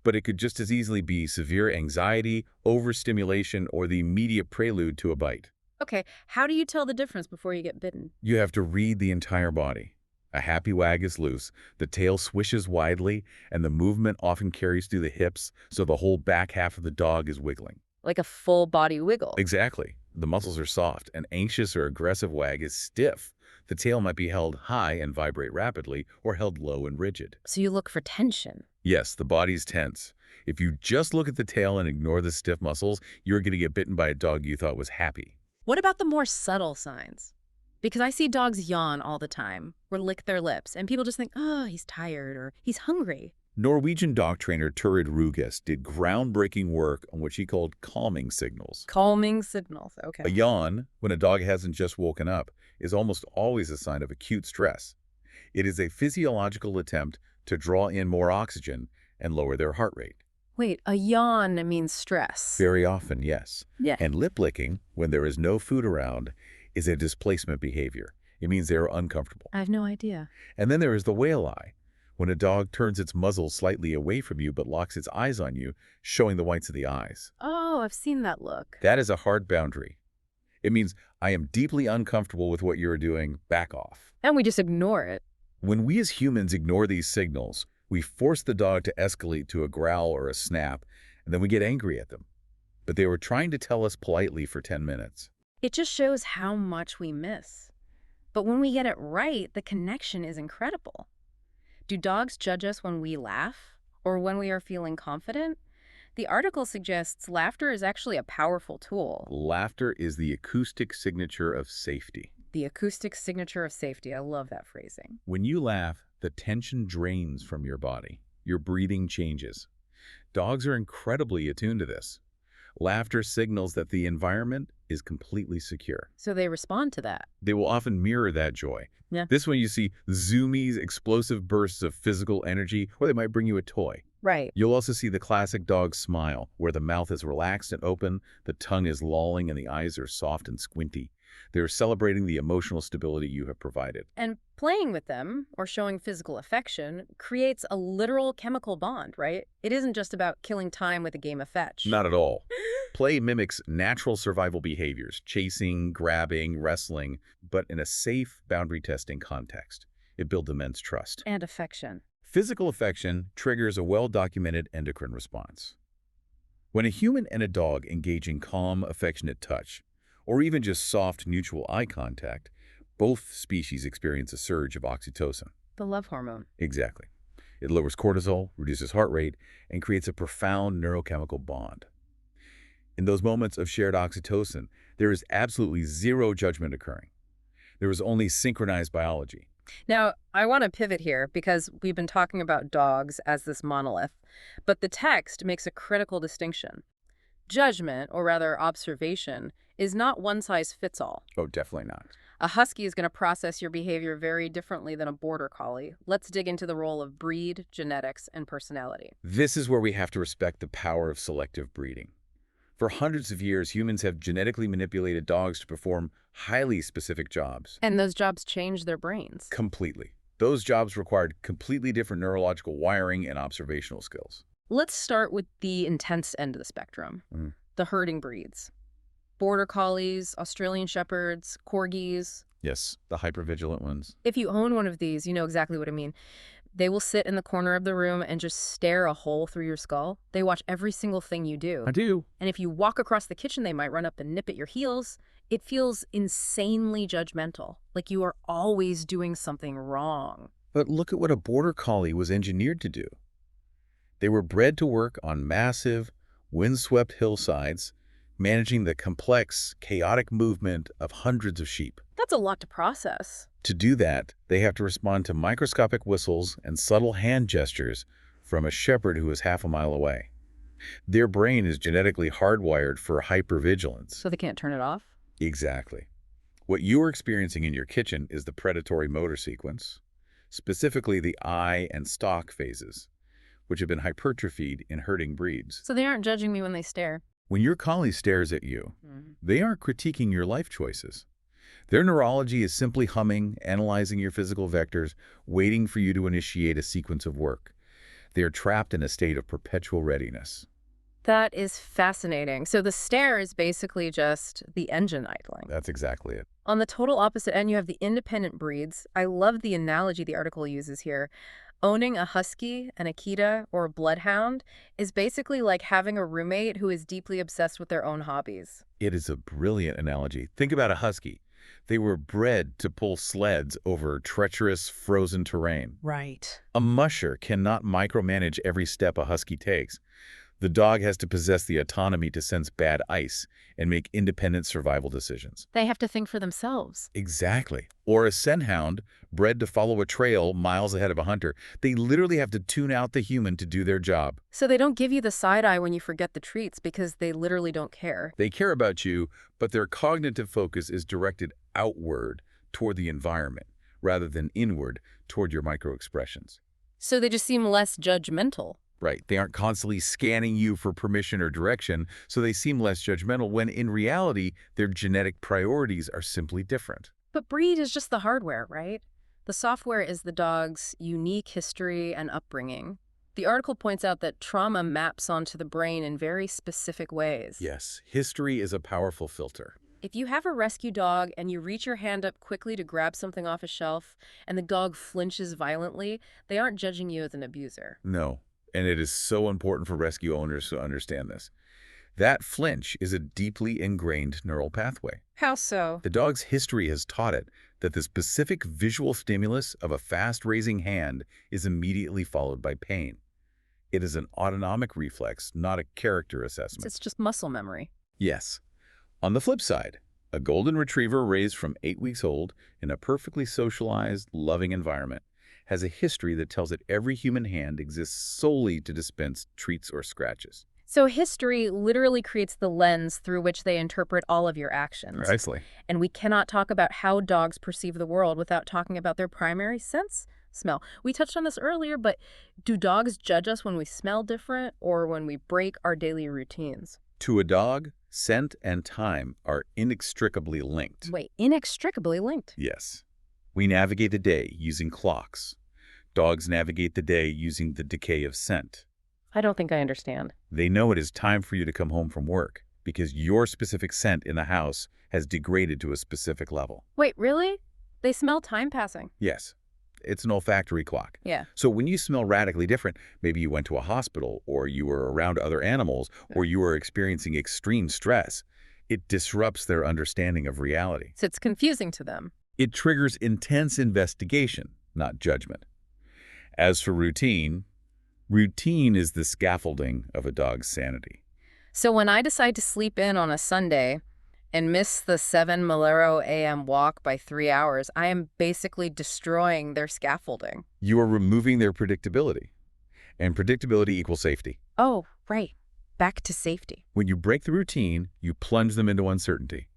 Speaker 2: but it could just as easily be severe anxiety, overstimulation, or the immediate prelude to a bite.
Speaker 1: Okay, how do you tell the difference before you get bitten?
Speaker 2: You have to read the entire body. A happy wag is loose, the tail swishes widely, and the movement often carries through the hips, so the whole back half of the dog is wiggling.
Speaker 1: Like a full body wiggle.
Speaker 2: Exactly. The muscles are soft. An anxious or aggressive wag is stiff. The tail might be held high and vibrate rapidly, or held low and rigid.
Speaker 1: So you look for tension.
Speaker 2: Yes, the body's tense. If you just look at the tail and ignore the stiff muscles, you're going to get bitten by a dog you thought was happy.
Speaker 1: What about the more subtle signs? Because I see dogs yawn all the time or lick their lips, and people just think, oh, he's tired or he's hungry.
Speaker 2: Norwegian dog trainer Turid Ruges did groundbreaking work on what she called calming signals.
Speaker 1: Calming signals, okay.
Speaker 2: A yawn, when a dog hasn't just woken up, is almost always a sign of acute stress. It is a physiological attempt to draw in more oxygen and lower their heart rate.
Speaker 1: Wait, a yawn means stress.
Speaker 2: Very often, yes.
Speaker 1: Yeah.
Speaker 2: And lip licking, when there is no food around, is a displacement behavior. It means they are uncomfortable.
Speaker 1: I have no idea.
Speaker 2: And then there is the whale eye, when a dog turns its muzzle slightly away from you but locks its eyes on you, showing the whites of the eyes.
Speaker 1: Oh, I've seen that look.
Speaker 2: That is a hard boundary. It means I am deeply uncomfortable with what you're doing, back off.
Speaker 1: And we just ignore it.
Speaker 2: When we as humans ignore these signals, we force the dog to escalate to a growl or a snap, and then we get angry at them. But they were trying to tell us politely for 10 minutes.
Speaker 1: It just shows how much we miss. But when we get it right, the connection is incredible. Do dogs judge us when we laugh or when we are feeling confident? The article suggests laughter is actually a powerful tool.
Speaker 2: Laughter is the acoustic signature of safety.
Speaker 1: The acoustic signature of safety. I love that phrasing.
Speaker 2: When you laugh, the tension drains from your body. Your breathing changes. Dogs are incredibly attuned to this. Laughter signals that the environment is completely secure.
Speaker 1: So they respond to that.
Speaker 2: They will often mirror that joy.
Speaker 1: Yeah.
Speaker 2: This one you see zoomies, explosive bursts of physical energy, or they might bring you a toy.
Speaker 1: Right.
Speaker 2: You'll also see the classic dog smile, where the mouth is relaxed and open, the tongue is lolling, and the eyes are soft and squinty. They're celebrating the emotional stability you have provided.
Speaker 1: And playing with them, or showing physical affection, creates a literal chemical bond, right? It isn't just about killing time with a game of fetch.
Speaker 2: Not at all. Play mimics natural survival behaviors, chasing, grabbing, wrestling, but in a safe, boundary-testing context. It builds immense trust.
Speaker 1: And affection.
Speaker 2: Physical affection triggers a well-documented endocrine response. When a human and a dog engage in calm, affectionate touch, or even just soft, mutual eye contact, both species experience a surge of oxytocin.
Speaker 1: The love hormone.
Speaker 2: Exactly. It lowers cortisol, reduces heart rate, and creates a profound neurochemical bond. In those moments of shared oxytocin, there is absolutely zero judgment occurring. There is only synchronized biology.
Speaker 1: Now, I want to pivot here because we've been talking about dogs as this monolith, but the text makes a critical distinction. Judgment, or rather observation, is not one size fits all.
Speaker 2: Oh, definitely not.
Speaker 1: A husky is going to process your behavior very differently than a border collie. Let's dig into the role of breed, genetics, and personality.
Speaker 2: This is where we have to respect the power of selective breeding. For hundreds of years, humans have genetically manipulated dogs to perform highly specific jobs.
Speaker 1: And those jobs change their brains.
Speaker 2: Completely. Those jobs required completely different neurological wiring and observational skills.
Speaker 1: Let's start with the intense end of the spectrum, the herding breeds. Border collies, Australian shepherds, corgis.
Speaker 2: Yes, the hypervigilant ones.
Speaker 1: If you own one of these, you know exactly what I mean. They will sit in the corner of the room and just stare a hole through your skull. They watch every single thing you do.
Speaker 2: I do.
Speaker 1: And if you walk across the kitchen, they might run up and nip at your heels. It feels insanely judgmental, like you are always doing something wrong.
Speaker 2: But look at what a border collie was engineered to do. They were bred to work on massive, windswept hillsides, managing the complex, chaotic movement of hundreds of sheep.
Speaker 1: That's a lot to process.
Speaker 2: To do that, they have to respond to microscopic whistles and subtle hand gestures from a shepherd who is half a mile away. Their brain is genetically hardwired for hypervigilance.
Speaker 1: So they can't turn it off?
Speaker 2: Exactly. What you are experiencing in your kitchen is the predatory motor sequence, specifically the eye and stalk phases, which have been hypertrophied in herding breeds.
Speaker 1: So they aren't judging me when they stare.
Speaker 2: When your collie stares at you, they aren't critiquing your life choices. Their neurology is simply humming, analyzing your physical vectors, waiting for you to initiate a sequence of work. They are trapped in a state of perpetual readiness.
Speaker 1: That is fascinating. So the stare is basically just the engine idling.
Speaker 2: That's exactly it.
Speaker 1: On the total opposite end, you have the independent breeds. I love the analogy the article uses here. Owning a husky, an Akita, or a bloodhound is basically like having a roommate who is deeply obsessed with their own hobbies.
Speaker 2: It is a brilliant analogy. Think about a husky. They were bred to pull sleds over treacherous, frozen terrain.
Speaker 1: Right.
Speaker 2: A musher cannot micromanage every step a husky takes. The dog has to possess the autonomy to sense bad ice and make independent survival decisions.
Speaker 1: They have to think for themselves.
Speaker 2: Exactly. Or a scent hound, bred to follow a trail miles ahead of a hunter. They literally have to tune out the human to do their job.
Speaker 1: So they don't give you the side eye when you forget the treats because they literally don't care.
Speaker 2: They care about you, but their cognitive focus is directed outward toward the environment rather than inward toward your microexpressions.
Speaker 1: So they just seem less judgmental.
Speaker 2: Right. They aren't constantly scanning you for permission or direction, so they seem less judgmental when in reality, their genetic priorities are simply different.
Speaker 1: But breed is just the hardware, right? The software is the dog's unique history and upbringing. The article points out that trauma maps onto the brain in very specific ways.
Speaker 2: Yes, history is a powerful filter.
Speaker 1: If you have a rescue dog and you reach your hand up quickly to grab something off a shelf and the dog flinches violently, they aren't judging you as an abuser.
Speaker 2: No, and it is so important for rescue owners to understand this. That flinch is a deeply ingrained neural pathway.
Speaker 1: How so?
Speaker 2: The dog's history has taught it that the specific visual stimulus of a fast-raising hand is immediately followed by pain. It is an autonomic reflex, not a character assessment.
Speaker 1: It's just muscle memory.
Speaker 2: Yes. On the flip side, a golden retriever raised from 8 weeks old in a perfectly socialized, loving environment has a history that tells it every human hand exists solely to dispense treats or scratches.
Speaker 1: So history literally creates the lens through which they interpret all of your actions.
Speaker 2: Precisely.
Speaker 1: And we cannot talk about how dogs perceive the world without talking about their primary sense, smell. We touched on this earlier, but do dogs judge us when we smell different or when we break our daily routines?
Speaker 2: To a dog, scent and time are inextricably linked.
Speaker 1: Wait, inextricably linked?
Speaker 2: Yes. We navigate the day using clocks. Dogs navigate the day using the decay of scent.
Speaker 1: I don't think I understand.
Speaker 2: They know it is time for you to come home from work because your specific scent in the house has degraded to a specific level.
Speaker 1: Wait, really? They smell time passing?
Speaker 2: Yes. It's an olfactory clock.
Speaker 1: Yeah.
Speaker 2: So when you smell radically different, maybe you went to a hospital or you were around other animals or you were experiencing extreme stress, it disrupts their understanding of reality.
Speaker 1: So it's confusing to them.
Speaker 2: It triggers intense investigation, not judgment. As for routine, routine is the scaffolding of a dog's sanity.
Speaker 1: So when I decide to sleep in on a Sunday and miss the 7 Malero a.m. walk by 3 hours, I am basically destroying their scaffolding.
Speaker 2: You are removing their predictability, and predictability equals safety.
Speaker 1: Oh, right. Back to safety.
Speaker 2: When you break the routine, you plunge them into uncertainty.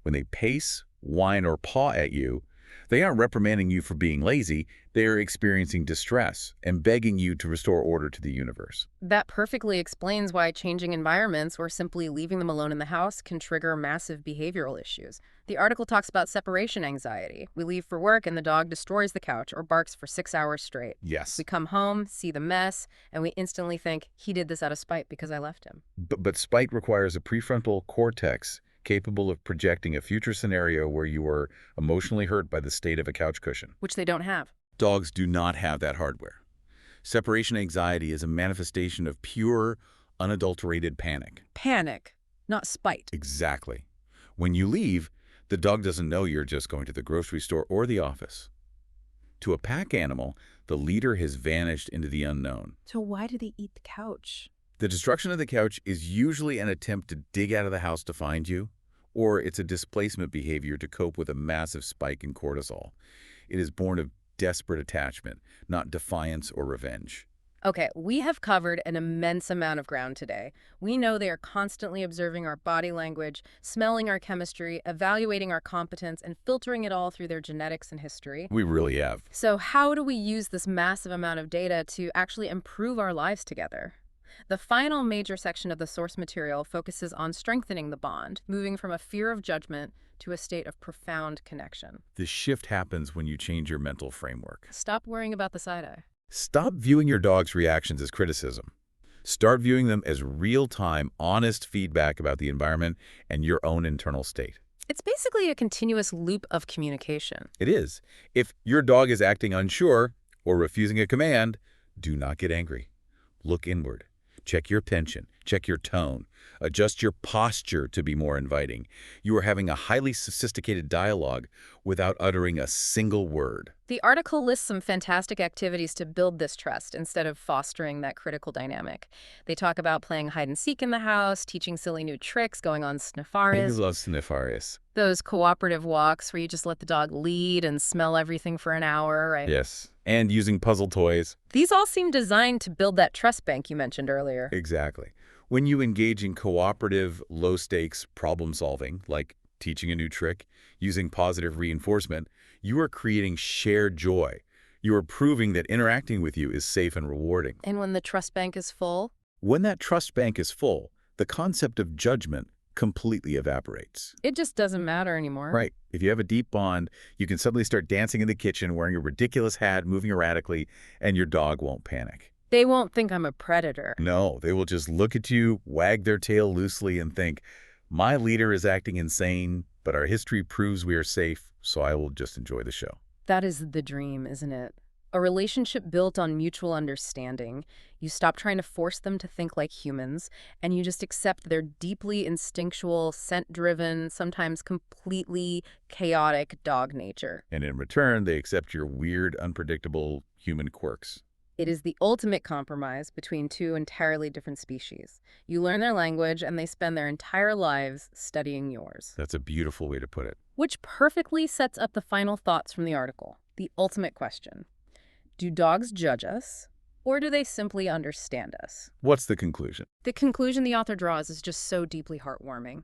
Speaker 2: When they pace, whine, or paw at you, they aren't reprimanding you for being lazy. They are experiencing distress and begging you to restore order to the universe.
Speaker 1: That perfectly explains why changing environments or simply leaving them alone in the house can trigger massive behavioral issues. The article talks about separation anxiety. We leave for work and the dog destroys the couch or barks for 6 hours straight.
Speaker 2: Yes.
Speaker 1: We come home, see the mess, and we instantly think, he did this out of spite because I left him.
Speaker 2: But spite requires a prefrontal cortex capable of projecting a future scenario where you are emotionally hurt by the state of a couch cushion.
Speaker 1: Which they don't have.
Speaker 2: Dogs do not have that hardware. Separation anxiety is a manifestation of pure, unadulterated panic.
Speaker 1: Panic, not spite.
Speaker 2: Exactly. When you leave, the dog doesn't know you're just going to the grocery store or the office. To a pack animal, the leader has vanished into the unknown.
Speaker 1: So why do they eat the couch?
Speaker 2: The destruction of the couch is usually an attempt to dig out of the house to find you, or it's a displacement behavior to cope with a massive spike in cortisol. It is born of desperate attachment, not defiance or revenge.
Speaker 1: Okay, we have covered an immense amount of ground today. We know they are constantly observing our body language, smelling our chemistry, evaluating our competence, and filtering it all through their genetics and history.
Speaker 2: We really have.
Speaker 1: So how do we use this massive amount of data to actually improve our lives together? The final major section of the source material focuses on strengthening the bond, moving from a fear of judgment to a state of profound connection.
Speaker 2: This shift happens when you change your mental framework.
Speaker 1: Stop worrying about the side eye.
Speaker 2: Stop viewing your dog's reactions as criticism. Start viewing them as real-time, honest feedback about the environment and your own internal state.
Speaker 1: It's basically a continuous loop of communication.
Speaker 2: It is. If your dog is acting unsure or refusing a command, do not get angry. Look inward. Check your tension. Check your tone. Adjust your posture to be more inviting. You are having a highly sophisticated dialogue without uttering a single word.
Speaker 1: The article lists some fantastic activities to build this trust instead of fostering that critical dynamic. They talk about playing hide and seek in the house, teaching silly new tricks, going on
Speaker 2: I
Speaker 1: snifaris.
Speaker 2: love snifaris.
Speaker 1: Those cooperative walks where you just let the dog lead and smell everything for an hour, right?
Speaker 2: Yes. And using puzzle toys.
Speaker 1: These all seem designed to build that trust bank you mentioned earlier.
Speaker 2: Exactly. When you engage in cooperative, low-stakes problem-solving, like teaching a new trick, using positive reinforcement, you are creating shared joy. You are proving that interacting with you is safe and rewarding.
Speaker 1: And when the trust bank is full?
Speaker 2: When that trust bank is full, the concept of judgment completely evaporates.
Speaker 1: It just doesn't matter anymore.
Speaker 2: Right. If you have a deep bond, you can suddenly start dancing in the kitchen, wearing a ridiculous hat, moving erratically, and your dog won't panic.
Speaker 1: They won't think I'm a predator.
Speaker 2: No, they will just look at you, wag their tail loosely, and think, my leader is acting insane, but our history proves we are safe, so I will just enjoy the show.
Speaker 1: That is the dream, isn't it? A relationship built on mutual understanding. You stop trying to force them to think like humans, and you just accept their deeply instinctual, scent-driven, sometimes completely chaotic dog nature.
Speaker 2: And in return, they accept your weird, unpredictable human quirks.
Speaker 1: It is the ultimate compromise between two entirely different species. You learn their language, and they spend their entire lives studying yours.
Speaker 2: That's a beautiful way to put it.
Speaker 1: Which perfectly sets up the final thoughts from the article. The ultimate question. Do dogs judge us, or do they simply understand us?
Speaker 2: What's the conclusion?
Speaker 1: The conclusion the author draws is just so deeply heartwarming.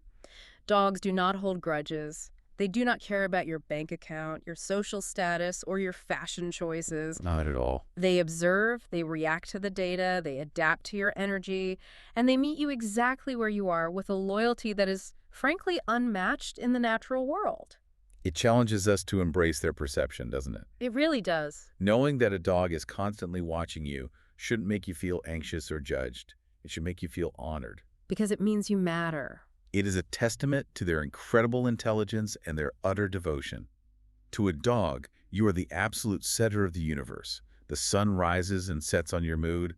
Speaker 1: Dogs do not hold grudges. They do not care about your bank account, your social status, or your fashion choices.
Speaker 2: Not at all.
Speaker 1: They observe, they react to the data, they adapt to your energy, and they meet you exactly where you are with a loyalty that is, frankly, unmatched in the natural world.
Speaker 2: It challenges us to embrace their perception, doesn't it?
Speaker 1: It really does.
Speaker 2: Knowing that a dog is constantly watching you shouldn't make you feel anxious or judged. It should make you feel honored.
Speaker 1: Because it means you matter.
Speaker 2: It is a testament to their incredible intelligence and their utter devotion. To a dog, you are the absolute center of the universe. The sun rises and sets on your mood.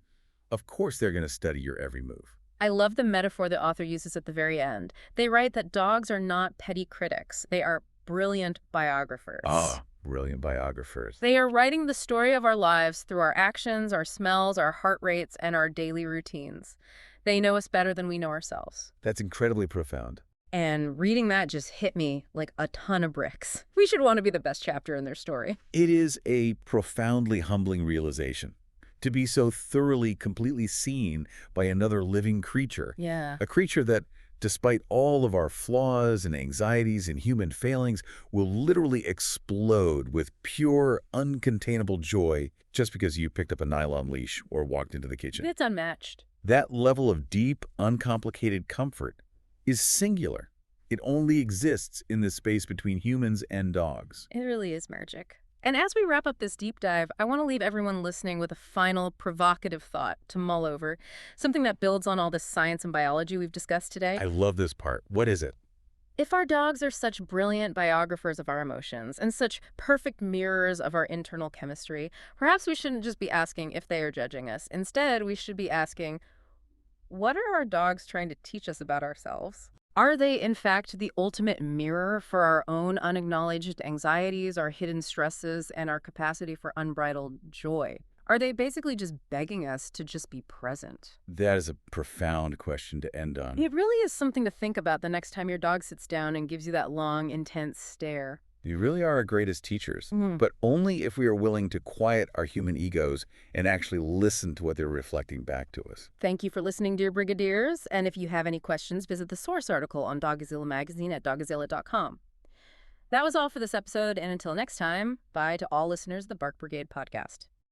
Speaker 2: Of course they're going to study your every move.
Speaker 1: I love the metaphor the author uses at the very end. They write that dogs are not petty critics. They are brilliant biographers.
Speaker 2: Ah, brilliant biographers.
Speaker 1: They are writing the story of our lives through our actions, our smells, our heart rates, and our daily routines. They know us better than we know ourselves.
Speaker 2: That's incredibly profound.
Speaker 1: And reading that just hit me like a ton of bricks. We should want to be the best chapter in their story.
Speaker 2: It is a profoundly humbling realization to be so thoroughly, completely seen by another living creature.
Speaker 1: Yeah.
Speaker 2: A creature that, despite all of our flaws and anxieties and human failings, will literally explode with pure, uncontainable joy just because you picked up a nylon leash or walked into the kitchen.
Speaker 1: It's unmatched.
Speaker 2: That level of deep, uncomplicated comfort is singular. It only exists in the space between humans and dogs.
Speaker 1: It really is magic. And as we wrap up this deep dive, I want to leave everyone listening with a final provocative thought to mull over, something that builds on all the science and biology we've discussed today.
Speaker 2: I love this part. What is it?
Speaker 1: If our dogs are such brilliant biographers of our emotions and such perfect mirrors of our internal chemistry, perhaps we shouldn't just be asking if they are judging us. Instead, we should be asking, what are our dogs trying to teach us about ourselves? Are they, in fact, the ultimate mirror for our own unacknowledged anxieties, our hidden stresses, and our capacity for unbridled joy? Are they basically just begging us to just be present?
Speaker 2: That is a profound question to end on.
Speaker 1: It really is something to think about the next time your dog sits down and gives you that long, intense stare.
Speaker 2: You really are our greatest teachers,
Speaker 1: Mhm.
Speaker 2: but only if we are willing to quiet our human egos and actually listen to what they're reflecting back to us.
Speaker 1: Thank you for listening, dear Brigadiers. And if you have any questions, visit the source article on Doggozila Magazine at doggozila.com. That was all for this episode, and until next time, bye to all listeners of the Bark Brigade podcast.